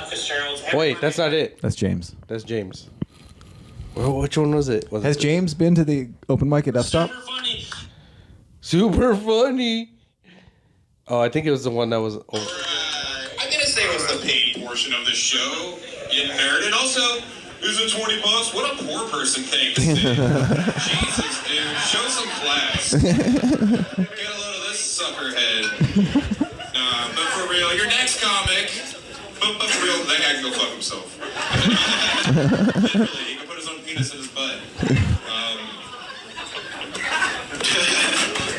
Fitzgeralds. Wait, that's not it. That's James. That's James. Well, which one was it? Has James been to the open mic at F-Stop? Super funny. Oh, I think it was the one that was. I'm gonna say it was the paid portion of the show, you nerd. And also, is it $20? What a poor person thinks. Jesus, dude, show some class. Get a load of this suckerhead. But for real, your next comic. But for real, that guy can go fuck himself. Literally, he can put his own penis in his butt.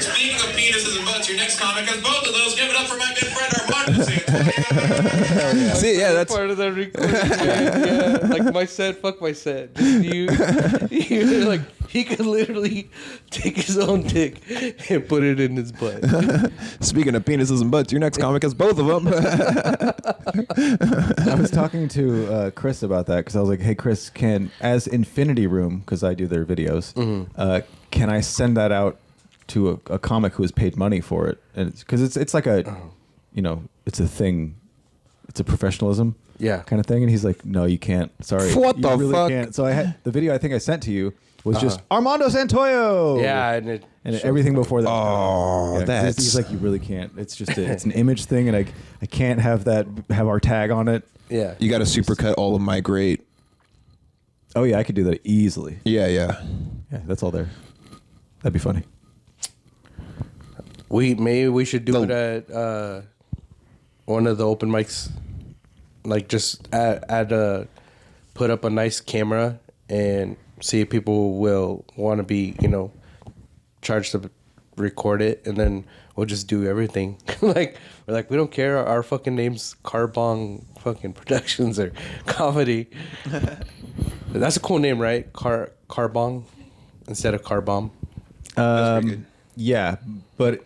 Speaking of penises and butts, your next comic has both of those. Give it up for my good friend Armando Santoyo. See, yeah, that's part of the recording. Yeah. Like my set, fuck my set. Just you like he could literally take his own dick and put it in his butt. Speaking of penises and butts, your next comic has both of them. I was talking to Chris about that because I was like, hey, Chris, as Infinity Room, because I do their videos, can I send that out to a comic who has paid money for it? And because it's like a, it's a thing. It's a professionalism kind of thing. And he's like, no, you can't. Sorry. What you the really fuck? Can't. So I had the video I think I sent to you was just Armando Santoyo. Yeah. And everything before that. Oh, that's... He's like, you really can't. It's just it's an image thing, and I can't have our tag on it. Yeah. You got to supercut all of my great. Oh yeah, I could do that easily. Yeah. Yeah, that's all there. That'd be funny. Maybe we should do it at one of the open mics. Like just put up a nice camera and see if people will want to be, charged to record it, and then we'll just do everything. We're like, we don't care. Our fucking name's Carbong fucking Productions or Comedy. That's a cool name, right? Carbong instead of Carbomb. Yeah, but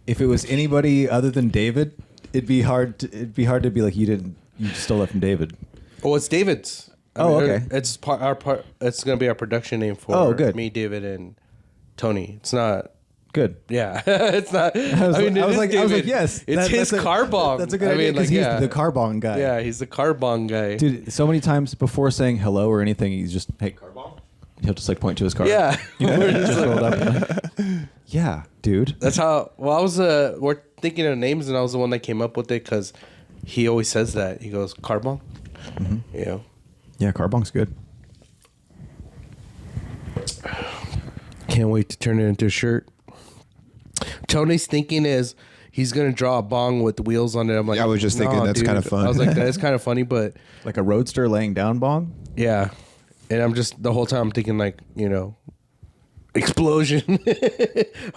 if it was anybody other than David, it'd be hard to be like you stole that from David. Oh, it's David's. Okay. It's our part. It's gonna be our production name for good. me, David, and Tony. It's not Good. Yeah, it's not. I was like, yes, it's his car bong. That's a good idea because he's the car bong guy. Yeah, he's the car bong guy. Dude, so many times before saying hello or anything, he's just, hey, car bong. He'll just like point to his car. Yeah, just rolled up. And like, yeah, dude. That's how. Well, I was we're thinking of names, and I was the one that came up with it because he always says that. He goes car bong. Mm-hmm. You know. Yeah, car bong's good. Can't wait to turn it into a shirt. Tony's thinking is he's gonna draw a bong with wheels on it. I'm like, I was just thinking that's kind of fun. I was like, that is kind of funny, but like a roadster laying down bong. Yeah, and I'm just the whole time I'm thinking like, you know, explosion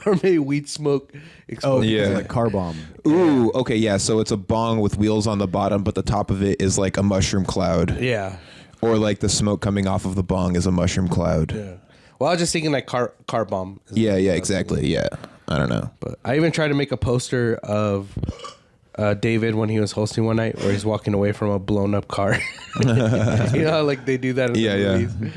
or maybe weed smoke. Explosion. Oh yeah, like car bomb. Ooh, okay, yeah. So it's a bong with wheels on the bottom, but the top of it is like a mushroom cloud. Yeah, or like the smoke coming off of the bong is a mushroom cloud. Yeah. Well, I was just thinking like car bomb. Yeah, exactly. Yeah. I don't know. But I even tried to make a poster of David when he was hosting one night where he's walking away from a blown up car. You know how like they do that in the movies?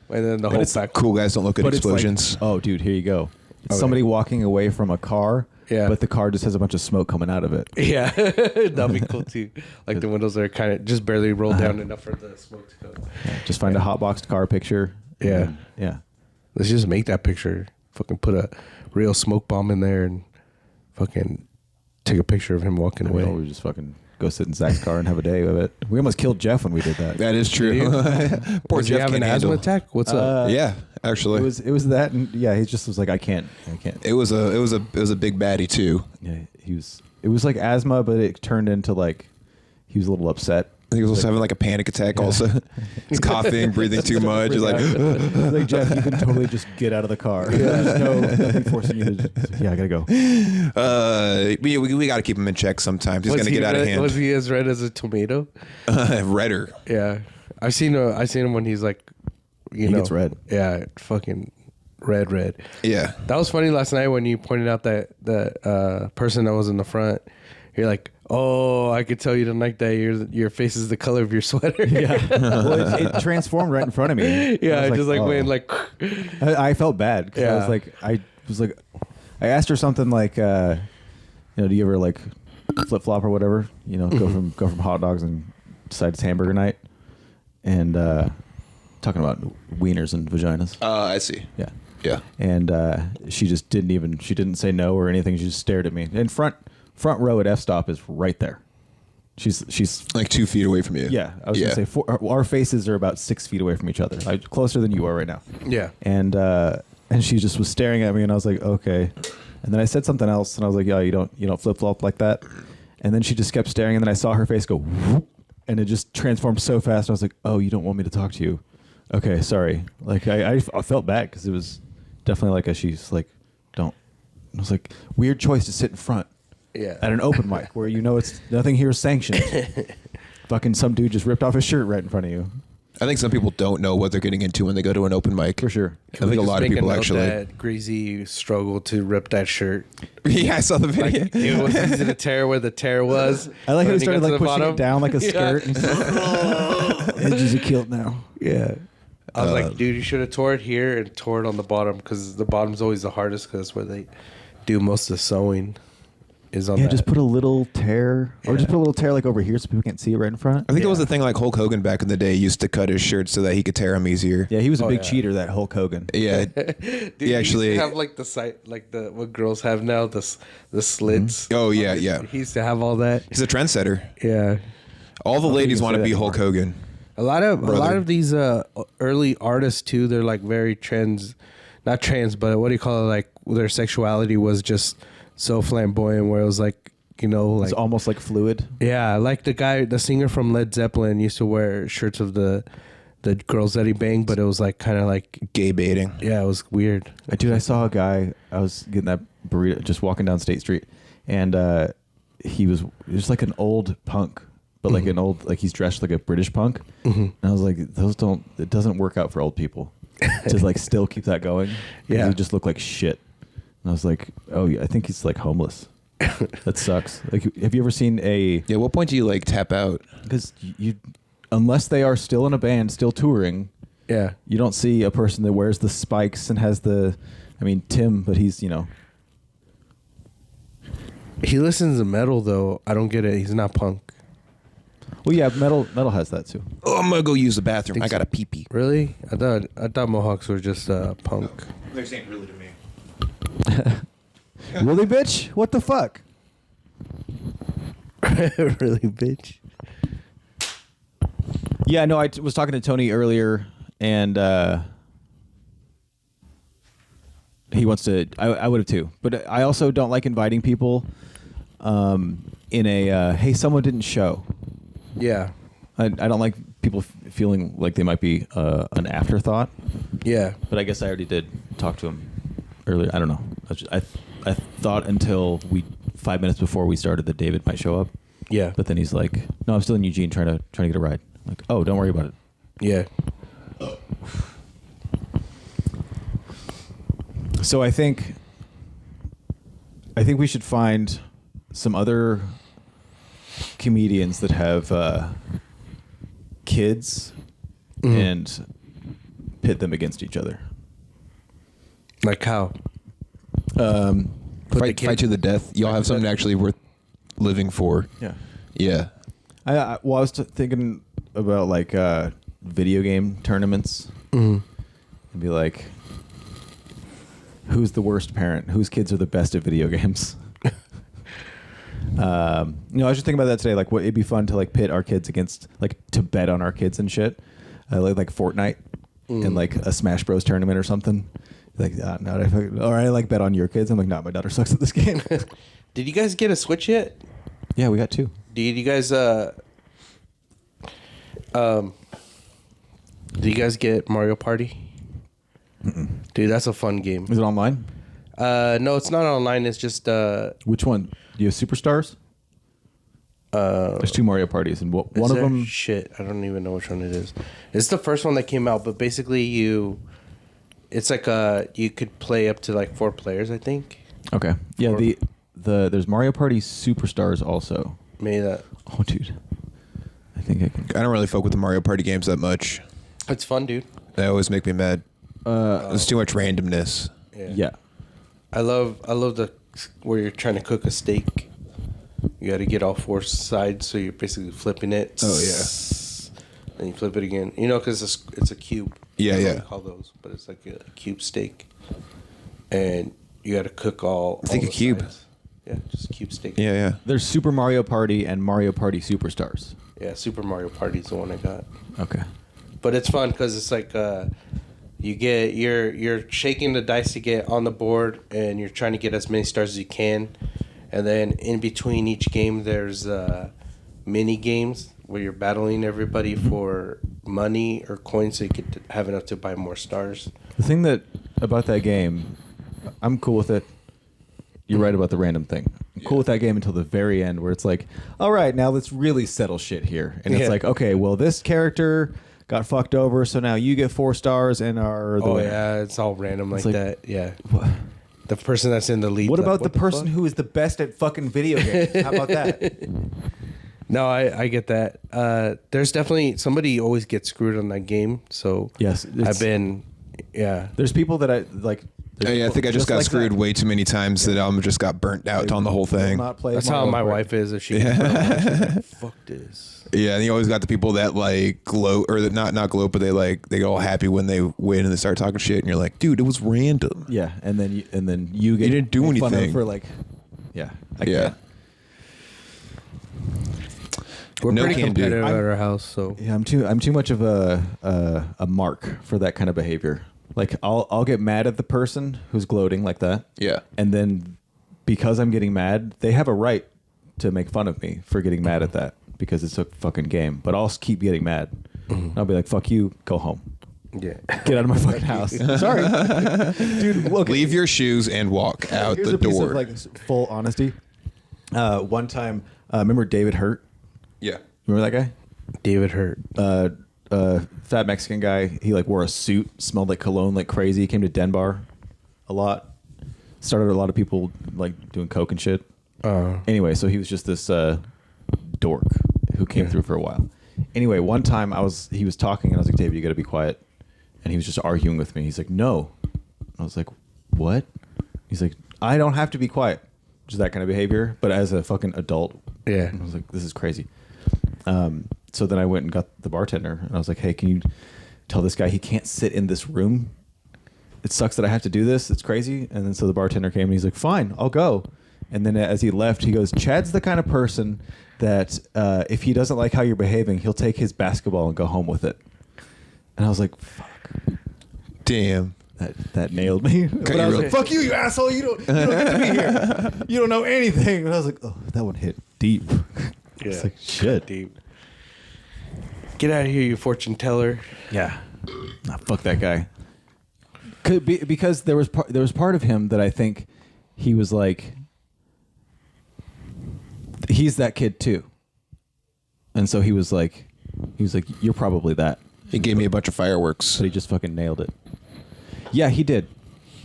And then the whole back. Cool guys don't look at explosions. Like, oh, dude, here you go. It's somebody walking away from a car, but the car just has a bunch of smoke coming out of it. Yeah, that'd be cool too. Like the windows are kind of just barely rolled down enough for the smoke to go. Yeah, just find a hotboxed car picture. Yeah. Yeah. Let's just make that picture. Fucking put a real smoke bomb in there and fucking take a picture of him walking away. We just fucking go sit in Zach's car and have a day of it. We almost killed Jeff when we did that. That is true. Poor Jeff have an asthma attack. What's up? Yeah, actually, it was that, and yeah, he just was like, I can't. It was a big baddie too. Yeah, it was like asthma, but it turned into like he was a little upset. I think he was also having like a panic attack. Yeah. Also, he's coughing, breathing too much. He's like Jeff, you can totally just get out of the car. Yeah. There's nothing forcing you to. I gotta go. We got to keep him in check sometimes. He's gonna get out of hand. Was he as red as a tomato? Redder. Yeah, I've seen him when he's like, he gets red. Yeah, fucking red. Yeah, that was funny last night when you pointed out that person that was in the front. You're like, oh, I could tell you tonight that your face is the color of your sweater. Yeah, well, it transformed right in front of me. Yeah, I just like went like. I felt bad. Yeah, I was like, I asked her something like, do you ever like flip flop or whatever? You know, go from hot dogs and decide it's hamburger night, and talking about wieners and vaginas. I see. Yeah. And she just didn't say no or anything. She just stared at me. In front row at F stop is right there. She's like 2 feet away from you. Yeah, I was gonna say our faces are about 6 feet away from each other, closer than you are right now. Yeah, and she just was staring at me, and I was like, okay. And then I said something else, and I was like, yeah, you don't flip flop like that. And then she just kept staring, and then I saw her face go, whoop, and it just transformed so fast. I was like, oh, you don't want me to talk to you? Okay, sorry. Like I felt bad because it was definitely like she's like, don't. I was like, weird choice to sit in front. Yeah. At an open mic where it's nothing here is sanctioned. Fucking some dude just ripped off his shirt right in front of you. I think some people don't know what they're getting into when they go to an open mic. For sure. I think a lot of people actually. That Greasy struggle to rip that shirt. Yeah, I saw the video. Like, it was easy to tear where the tear was. I like how he started like pushing it down like a skirt. And edges are killed now. Yeah. I was like, dude, you should have tore it here and tore it on the bottom because the bottom's always the hardest because that's where they do most of the sewing. Is on that. Just put a little tear, or just put a little tear like over here so people can't see it right in front. I think it was the thing like Hulk Hogan back in the day used to cut his shirt so that he could tear them easier. Yeah, he was a big cheater, that Hulk Hogan. Yeah, dude, he actually have like the site, like the what girls have now, the slits. Mm-hmm. Oh yeah, yeah. He used to have all that. He's a trendsetter. Yeah, all the ladies want to be Hulk Hogan. A lot of these early artists too. They're like very not trans, but what do you call it? Like their sexuality was just so flamboyant where it was like, like it's almost like fluid. Yeah, like the singer from Led Zeppelin used to wear shirts of the girls that he banged, but it was like kind of like gay baiting. Yeah, it was weird. Dude, I saw a guy. I was getting that burrito, just walking down State Street, and he was just like an old punk, but like an old, like he's dressed like a British punk. Mm-hmm. And I was like, it doesn't work out for old people to like still keep that going. Yeah, he just looked like shit. And I was like, oh, yeah, I think he's like homeless. That sucks. Like, have you ever seen Yeah, what point do you like tap out? Because unless they are still in a band, still touring, yeah, you don't see a person that wears the spikes and has Tim, but he's, He listens to metal though. I don't get it. He's not punk. Well, yeah, metal has that too. Oh, I'm gonna go use the bathroom. I got a pee pee. Really? I thought Mohawks were just punk. They're saying really to me. Really, bitch? What the fuck? Really, bitch. Yeah, no, I was talking to Tony earlier, and he wants to. I would have too, but I also don't like inviting people in a hey, someone didn't show. Yeah. I don't like people feeling like they might be an afterthought. Yeah. But I guess I already did talk to him earlier. I don't know. I thought until 5 minutes before we started that David might show up. Yeah. But then he's like, "No, I'm still in Eugene trying to get a ride." I'm like, "Oh, don't worry about it." Yeah. So I think we should find some other comedians that have kids and pit them against each other. Like how? Fight to the death. Y'all have something actually worth living for. Yeah. Yeah. I was thinking about like video game tournaments and be like, who's the worst parent? Whose kids are the best at video games? I was just thinking about that today. Like, it'd be fun to like pit our kids against, like, to bet on our kids and shit, like Fortnite and like a Smash Bros tournament or something. Like, no, I like bet on your kids. I'm like, no, my daughter sucks at this game. Did you guys get a Switch yet? Yeah, we got 2. Did you guys get Mario Party? Dude, that's a fun game. Is it online? No, it's not online. It's just Which one? Do you have Superstars? There's 2 Mario Parties, and one of them. Shit, I don't even know which one it is. It's the first one that came out, but basically it's like you could play up to like 4 players, I think. Okay. Yeah. There's Mario Party Superstars also. Maybe that. Oh, dude. I think I can. I don't really fuck with the Mario Party games that much. It's fun, dude. They always make me mad. There's too much randomness. Yeah. I love the where you're trying to cook a steak. You got to get all 4 sides, so you're basically flipping it. Oh yeah. Then you flip it again. You know, because it's a cube. Yeah, I don't know yeah. what they call those, but it's like a cube steak, and you got to cook all. I think all a the cube. sides. Yeah, just cube steak. Yeah, yeah. There's Super Mario Party and Mario Party Superstars. Yeah, Super Mario Party is the one I got. Okay. But it's fun because it's like you're shaking the dice to get on the board, and you're trying to get as many stars as you can, and then in between each game there's mini games where you're battling everybody for money or coins so you could have enough to buy more stars. The thing about that game, I'm cool with it. You're right about the random thing. I'm cool with that game until the very end where it's like, all right, now let's really settle shit here. And it's like, okay, well, this character got fucked over, so now you get 4 stars and are the winner. Yeah, it's all random like that. Yeah. The person that's in the lead. What like, about what the person fuck? who is the best at fucking video games? How about that? No, I get that. There's definitely somebody always gets screwed on that game. So Yes, there's people that I like. Yeah, I think I just got like screwed that. way too many times that I just got burnt out on the whole thing. That's how my wife is. If she, she's like, fuck this. Yeah, and you always got the people that like gloat or that not gloat, but they get all happy when they win and they start talking shit, and you're like, dude, it was random. Yeah, and then you get You didn't do made fun of anything. for like, yeah, I Yeah. can't. We're No pretty can do. competitive at our house, so Yeah, I'm too much of a mark for that kind of behavior. Like I'll get mad at the person who's gloating like that. Yeah. And then because I'm getting mad, they have a right to make fun of me for getting mad at that because it's a fucking game. But I'll keep getting mad. I'll be like, "Fuck you, go home. yeah. Get out of my fucking house." Sorry, dude. Look, Leave your shoes and walk out here's the a piece door. of like full honesty. One time, remember David Hurt? Yeah. Remember that guy? David Hurt. Fat Mexican guy. He like wore a suit, smelled like cologne like crazy. He came to Denbar a lot. Started a lot of people like doing coke and shit. Anyway, so he was just this dork who came through for a while. Anyway, one time he was talking and I was like, David, you got to be quiet. And he was just arguing with me. He's like, no. I was like, what? He's like, I don't have to be quiet. just that kind of behavior. But as a fucking adult, Yeah. I was like, this is crazy. So then I went and got the bartender, and I was like, hey, can you tell this guy he can't sit in this room? It sucks that I have to do this. It's crazy. And then so the bartender came and he's like, fine, I'll go. And then as he left, he goes, Chad's the kind of person that if he doesn't like how you're behaving, he'll take his basketball and go home with it. And I was like, fuck. Damn. That nailed me. But I was like, fuck you, you asshole. You don't get to be here. You don't know anything. And I was like, oh, that one hit deep. Yeah. It's like, shit. Deep. Get out of here, you fortune teller. Yeah. Nah, fuck that guy. Could be because there was part of him that I think he was like, he's that kid too. And so he was like, you're probably that. He gave me a bunch of fireworks. But he just fucking nailed it. Yeah, he did.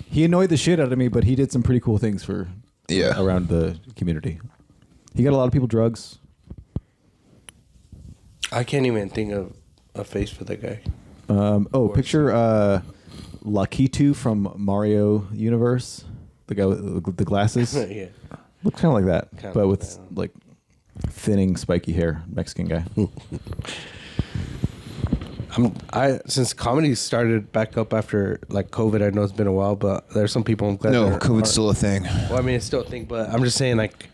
He annoyed the shit out of me, but he did some pretty cool things for around the community. He got a lot of people drugs. I can't even think of a face for that guy. Picture Lakitu from Mario Universe. The guy with the glasses. Yeah. Looks kind of like that, Kinda but like with that. like thinning, spiky hair. Mexican guy. Since comedy started back up after like COVID, I know it's been a while, but there's some people I'm glad. No, COVID's still a thing. Well, I mean, it's still a thing, but I'm just saying like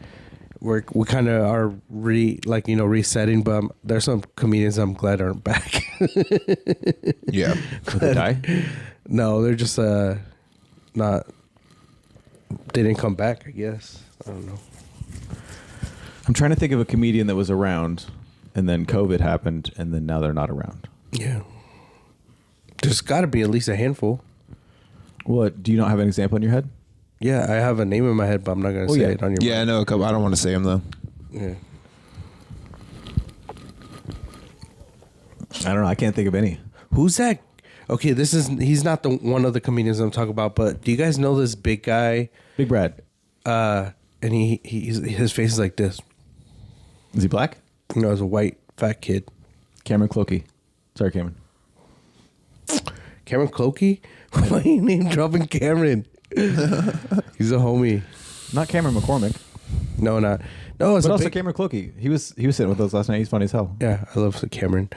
we kind of are resetting. But there's some comedians I'm glad aren't back. Yeah. Did they die? No, they're just not. They didn't come back. I guess I don't know. I'm trying to think of a comedian that was around, and then COVID happened, and then now they're not around. Yeah. There's got to be at least a handful. What? Do you not have an example in your head? Yeah, I have a name in my head, but I'm not going to say it on your Yeah, I know a couple. I don't want to say them, though. Yeah. I don't know. I can't think of any. Who's that? Okay, he's not the one of the comedians I'm talking about, but do you guys know this big guy? Big Brad. And his face is like this. Is he black? You know, as a white fat kid. Cameron Clokey. Sorry, Cameron. Cameron Clokey? Why are you name dropping Cameron? He's a homie. Not Cameron McCormick. No, not. No, it's But a also big, Cameron Clokey. He was sitting with us last night. He's funny as hell. Yeah, I love Cameron.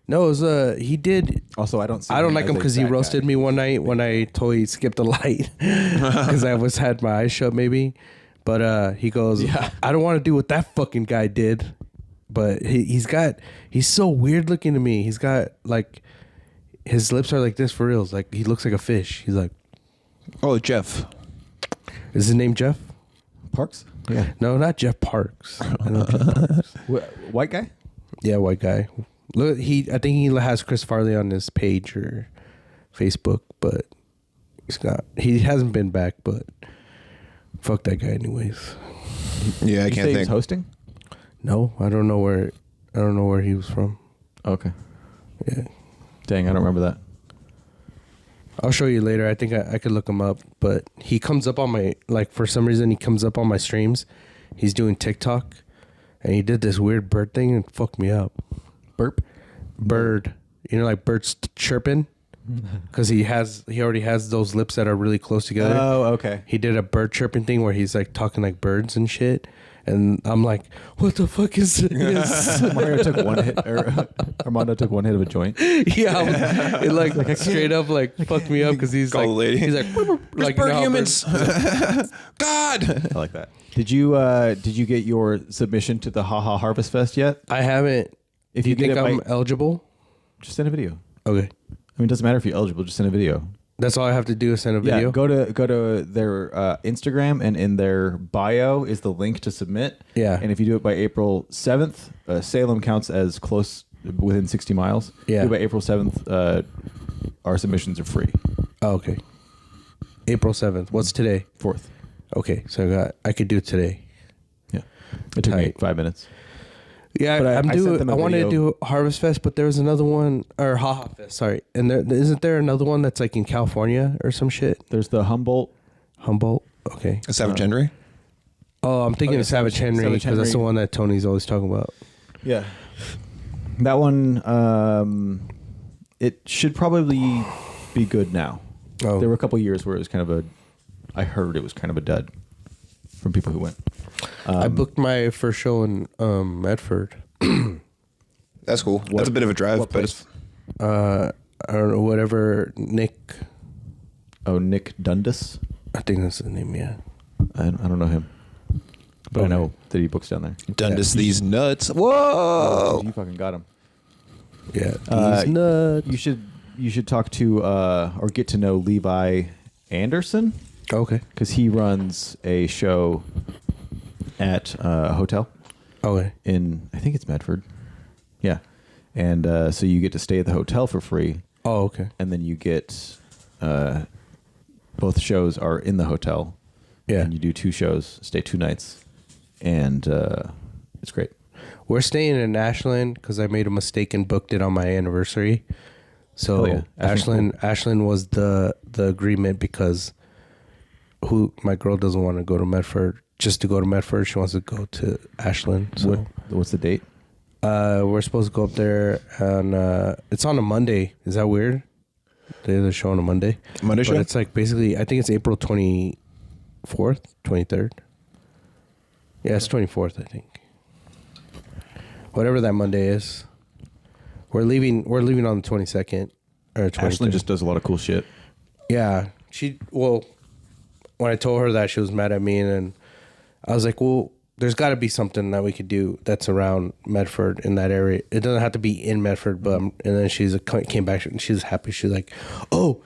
No, it was he did. Also, I don't like him because he roasted me one night when I totally skipped a light because I had my eyes shut maybe. But he goes, I don't want to do what that fucking guy did. But he's so weird looking to me. He's got like, his lips are like this for reals. Like he looks like a fish. He's like, Oh, Jeff. is his name Jeff? Parks? Yeah. No, not Jeff Parks. I know Jeff Parks. White guy? Yeah, white guy. Look, I think he has Chris Farley on his page or Facebook, but he hasn't been back. But fuck that guy, anyways. Yeah, I Did you can't say he was think. hosting? No, I don't know where he was from. Okay. Yeah, Dang, I don't remember that. I'll show you later. I think I could look him up, but he comes up on my, like, for some reason he comes up on my streams. He's doing TikTok, and he did this weird bird thing and fucked me up. Bird, you know, like birds chirping, because he already has those lips that are really close together. Oh, okay. He did a bird chirping thing where he's like talking like birds and shit. And I'm like, what the fuck is this? Mario took one hit, or Armando took one hit of a joint. Yeah, it like straight up like fucked me up because he's Call like, the lady. he's like, like Bird you know how humans. God. I like that. Did you get your submission to the Haha Harvest Fest yet? I haven't. If Do you you get think it I'm by- eligible? Just send a video. Okay, I mean, it doesn't matter if you're eligible. Just send a video. that's all I have to do is send a video. Yeah, go to their Instagram, and in their bio is the link to submit. Yeah. And if you do it by April 7th, Salem counts as close within 60 miles. Yeah. Do it by April 7th, our submissions are free. Oh, okay. April 7th. What's today? 4th. Okay, so I could do it today. Yeah. It took me Tight. 5 minutes. Yeah, But I sent them a I wanted to video. do Harvest Fest, but there was another one, or Haha Fest. Sorry, and isn't there another one that's like in California or some shit? There's the Humboldt. Okay. Savage Henry. Oh, I'm thinking Okay, of Savage Henry Savage because that's the Henry. one that Tony's always talking about. Yeah. That one, it should probably be good now. Oh. There were a couple years where it was I heard it was kind of a dud. from people who went. I booked my first show in Medford. That's cool. That's a bit of a drive, but it's I don't know, whatever Nick. Oh, Nick Dundas. I think that's the name. Yeah. I don't know him, but I know that he books down there. Dundas these nuts. Whoa! You fucking got him. Yeah. These nuts. You should talk to or get to know Levi Anderson. Okay. Because he runs a show at a hotel. Okay. In I think it's Medford. Yeah, and so you get to stay at the hotel for free. Oh, okay. And then you get both shows are in the hotel. Yeah. And you do 2 shows, stay 2 nights, and it's great. We're staying in Ashland because I made a mistake and booked it on my anniversary. So yeah. Ashland was the agreement because my girl doesn't want to go to Medford just to go to Medford. She wants to go to Ashland. So What's the date? we're supposed to go up there on it's on a Monday. Is that weird? They show on a Monday. Monday show? But it's like basically I think it's April 24th, 23rd. Yeah, it's 24th, I think. Whatever that Monday is. We're leaving on the 22nd or 23rd. Ashland just does a lot of cool shit. Yeah. When I told her that, she was mad at me, and I was like, well, there's got to be something that we could do that's around Medford in that area. It doesn't have to be in Medford, but and then came back and she was happy. She's like, oh,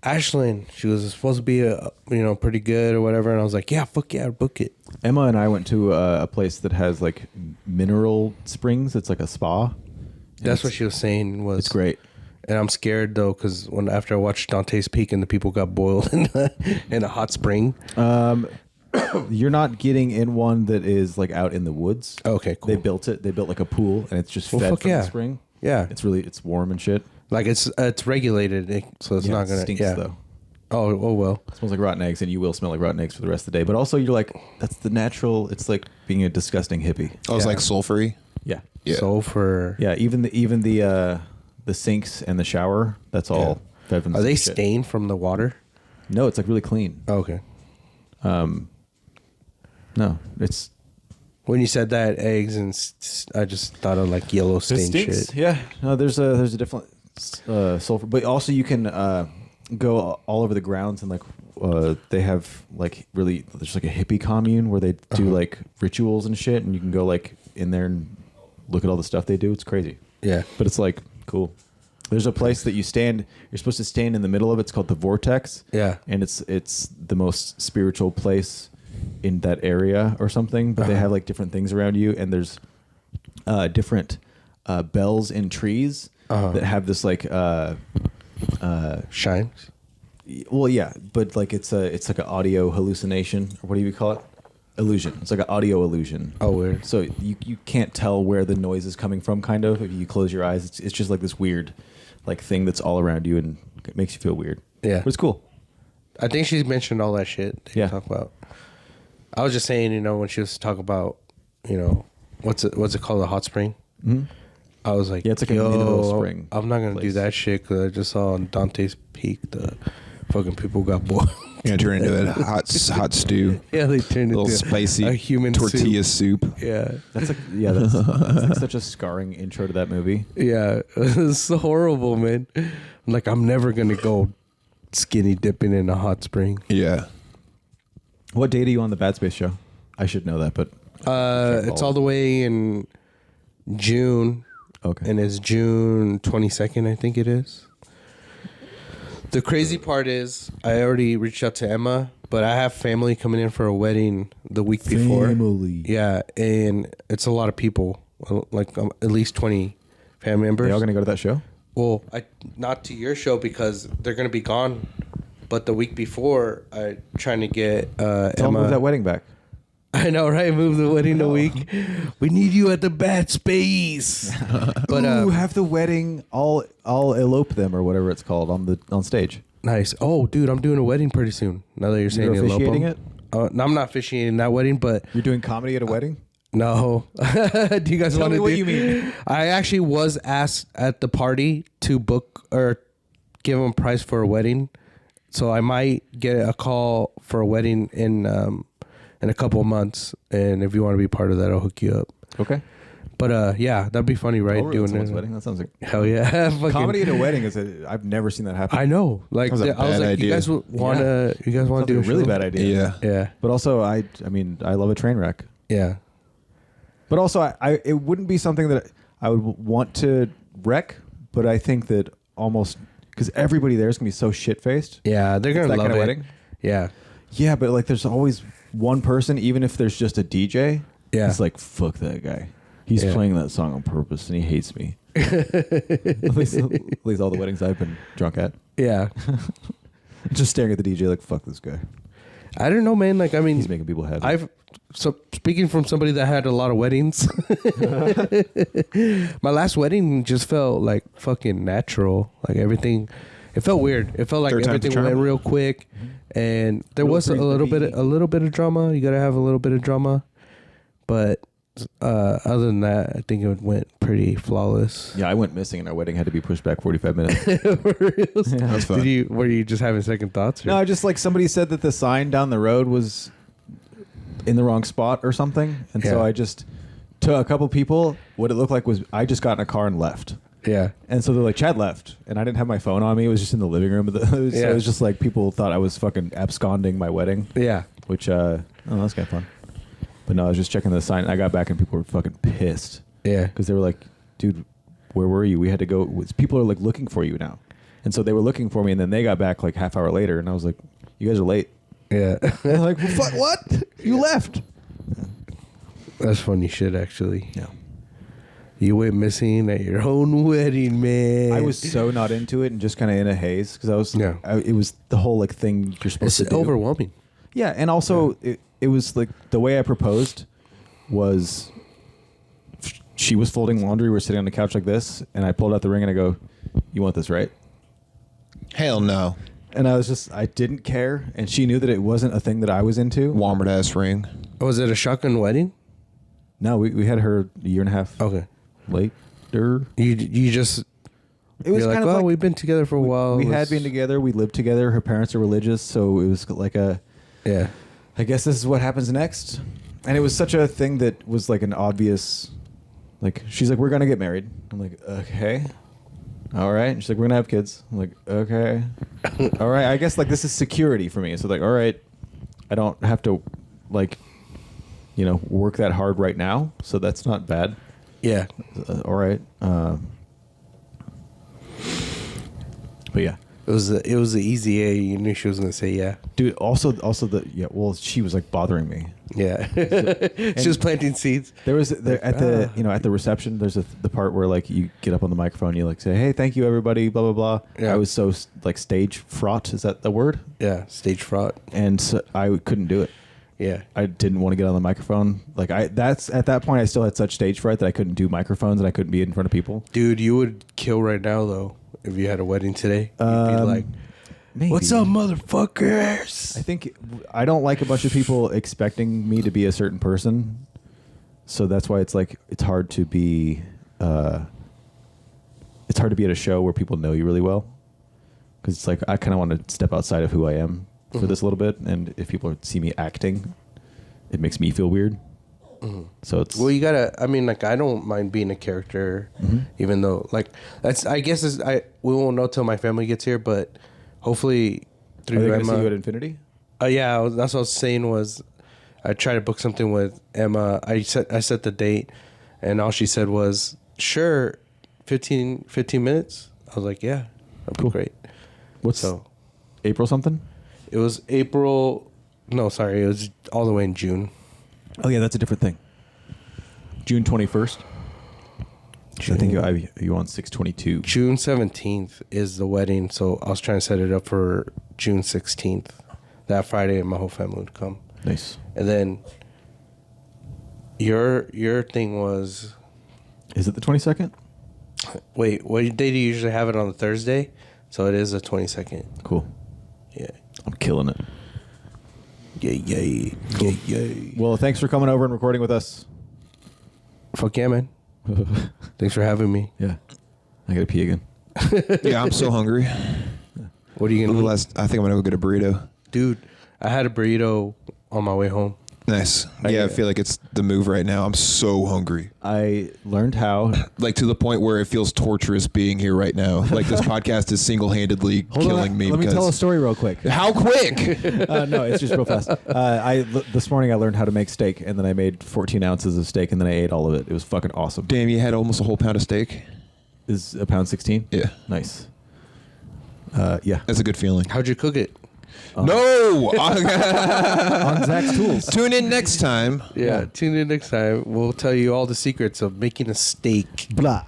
Ashland. She was supposed to be pretty good or whatever, and I was like, yeah, fuck yeah, book it. Emma and I went to a place that has like mineral springs. It's like a spa. That's what she was saying. It's great. And I'm scared though, because after I watched Dante's Peak and the people got boiled in a hot spring. You're not getting in one that is like out in the woods. Okay, cool. They built it. They built like a pool, and it's just fed from the spring. Yeah, it's warm and shit. Like it's regulated, so it's not gonna stinks though. Oh well. It smells like rotten eggs, and you will smell like rotten eggs for the rest of the day. But also, you're like, that's the natural. It's like being a disgusting hippie. Oh, it's like sulfury. Yeah. Yeah. Sulfur. Yeah. Even the sinks and the shower. That's all fed from the Are they shit. stained from the water? No, it's like really clean. Oh, okay. No, it's When you said that eggs and I just thought of like yellow stain shit. Yeah. No, there's a different sulfur, but also you can go all over the grounds and like they have like really there's like a hippie commune where they do like rituals and shit, and you can go like in there and look at all the stuff they do. It's crazy. Yeah. But it's like cool. There's a place that you're supposed to stand in the middle of. It's called the Vortex. Yeah. And it's the most spiritual place in that area or something, but they have like different things around you, and there's different bells in trees that have this like Shines. well, yeah, but like it's like an audio hallucination, or what do you call it? Illusion. It's like an audio illusion. Oh, weird. So you can't tell where the noise is coming from. Kind of, if you close your eyes, it's just like this weird, like thing that's all around you, and it makes you feel weird. Yeah, but it's cool. I think she's mentioned all that shit. That you talk about. I was just saying, when she was talking about, what's it called, a hot spring. Mm-hmm. I was like, yeah, it's like a mineral spring. I'm not gonna do that shit because I just saw on Dante's Peak the fucking people got boiled. Yeah, turn into a hot stew. Yeah, they turned a little into spicy a human tortilla soup. Yeah, that's like such a scarring intro to that movie. Yeah, it's horrible, man. I'm never gonna go skinny dipping in a hot spring. Yeah. What date are you on the Bad Space show? I should know that, but it's all the way in June. Okay, and it's June 22nd, I think it is. The crazy part is I already reached out to Emma, but I have family coming in for a wedding the week before. Family. Yeah, and it's a lot of people, like at least 20 family members. Are they all going to go to that show? Well, not to your show because they're going to be gone. But the week before, I trying to get Emma. Move that wedding back. I know, right? Move the wedding a week. We need you at the Bad Space. But have the wedding. I'll elope them or whatever it's called on stage. Nice. Oh, dude, I'm doing a wedding pretty soon. Now that you're saying you're officiating it. No, I'm not officiating that wedding, but You're doing comedy at a wedding. no. Do you guys want to do? What you mean? I actually was asked at the party to book or give them a price for a wedding, so I might get a call for a wedding in in a couple of months, and if you want to be part of that, I'll hook you up. Okay. But yeah, that'd be funny, right? Doing someone's wedding. That sounds like hell yeah. comedy at a wedding I've never seen that happen. I know. Like That was a I was bad like, idea. you guys want to do a really show? bad idea. Yeah. But also, I mean, I love a train wreck. Yeah. But also, it wouldn't be something that I would want to wreck. But I think that almost because everybody there is gonna be so shit faced. Yeah, they're gonna that love kind of it. wedding. Yeah. Yeah, but like, there's always one person, even if there's just a DJ. Yeah. It's like, fuck that guy. He's Yeah. playing that song on purpose, and he hates me. at least all the weddings I've been drunk at. Yeah. Just staring at the DJ like, fuck this guy. I don't know, man. Like, I mean, He's making people happy. So speaking from somebody that had a lot of weddings, my last wedding just felt like fucking natural. Like everything, it felt weird. It felt like Third time's the everything charm. went real quick, and there was a little bit of drama. You gotta have a little bit of drama, but other than that, I think it went pretty flawless. Yeah, I went missing, and our wedding had to be pushed back 45 minutes. That's fun. Were you just having second thoughts? Or? No, just like somebody said that the sign down the road was in the wrong spot or something, and so Yeah. I just to a couple people, what it looked like was I just got in a car and left. Yeah. And so they're like, Chad left, and I didn't have my phone on me. It was just in the living room. So Yeah. it was just like people thought I was fucking absconding my wedding, Yeah. which that's kind of fun. But no, I was just checking the sign. I got back and people were fucking pissed Yeah. because they were like, dude, where were you? We had to go. People are like looking for you now. And so they were looking for me, and then they got back like half hour later, and I was like, you guys are late. Yeah. And they're like, well, fuck, what? You left. That's funny shit, actually. Yeah. You went missing at your own wedding, man. I was so not into it and just kind of in a haze because I was. Yeah. It was the whole like thing you're supposed It's to do. overwhelming. Yeah, and also it was like the way I proposed was she was folding laundry. We're sitting on the couch like this, and I pulled out the ring and I go, "You want this, right?" Hell no. And I didn't care, and she knew that it wasn't a thing that I was into. Walmart ass ring. Was it a shotgun wedding? No, we had her a year and a half Okay. later. You just It was you're like, kind of well, like we've been together for a while. we had Let's- been together. We lived together. Her parents are religious, so it was like Yeah. I guess this is what happens next. And it was such a thing that was like an obvious, like, she's like, we're going to get married. I'm like, okay. All right. And she's like, we're going to have kids. I'm like, okay. All right. I guess like this is security for me. So like, all right, I don't have to like, work that hard right now. So that's not bad. Yeah. All right. But yeah. It was the easy A. You knew she was gonna say yeah. Dude, well, she was like bothering me. Yeah. She was planting seeds. There was at the reception. There's the part where like you get up on the microphone, you like say, "Hey, thank you, everybody," blah blah blah. Yeah. I was so like stage fraught. Is that the word? Yeah. Stage fraud. And so I couldn't do it. Yeah. I didn't want to get on the microphone. Like that's at that point, I still had such stage fright that I couldn't do microphones and I couldn't be in front of people. Dude, you would kill right now though if you had a wedding today. You'd be like, Maybe. "What's up, motherfuckers?" I think I don't like a bunch of people expecting me to be a certain person, so that's why it's like it's hard to be at a show where people know you really well, because it's like I kind of want to step outside of who I am for this a little bit, and if people see me acting, it makes me feel weird. So it's Well, you gotta. I mean, like, I don't mind being a character, even though, like, that's. I guess we won't know till my family gets here, but hopefully Are through they going to see you at Emma. Infinity? Yeah, that's what I was saying. Was I tried to book something with Emma? I set the date, and all she said was, "Sure, 15 minutes." I was like, "Yeah, that'd be Cool. great." What's So April something? it was April. No, sorry, it was all the way in June. Oh yeah, that's a different thing. June 21st. I think you on 6/22. June 17th is the wedding, so I was trying to set it up for June 16th. That Friday, and my whole family would come. Nice. And then your thing was, Is it the 22nd? wait, what day do you usually have it on the Thursday? So it is the 22nd. Cool. Yeah. I'm killing it. Yay. Yay. Well, thanks for coming over and recording with us. Fuck yeah, man. Thanks for having me. Yeah. I gotta pee again. Yeah, I'm so hungry. What are you going to I think I'm gonna go get a burrito. Dude, I had a burrito on my way home. Nice. Yeah, I feel like it's the move right now. I'm so hungry. I learned how. Like to the point where it feels torturous being here right now. Like this podcast is single-handedly killing me. Let me tell a story real quick. How quick? No, it's just real fast. This morning I learned how to make steak, and then I made 14 ounces of steak, and then I ate all of it. It was fucking awesome. Damn, you had almost a whole pound of steak? Is a pound 16? Yeah. Nice. Yeah. That's a good feeling. How'd you cook it? No! On Zach's tools. Tune in next time. Yeah, tune in next time. We'll tell you all the secrets of making a steak. Blah.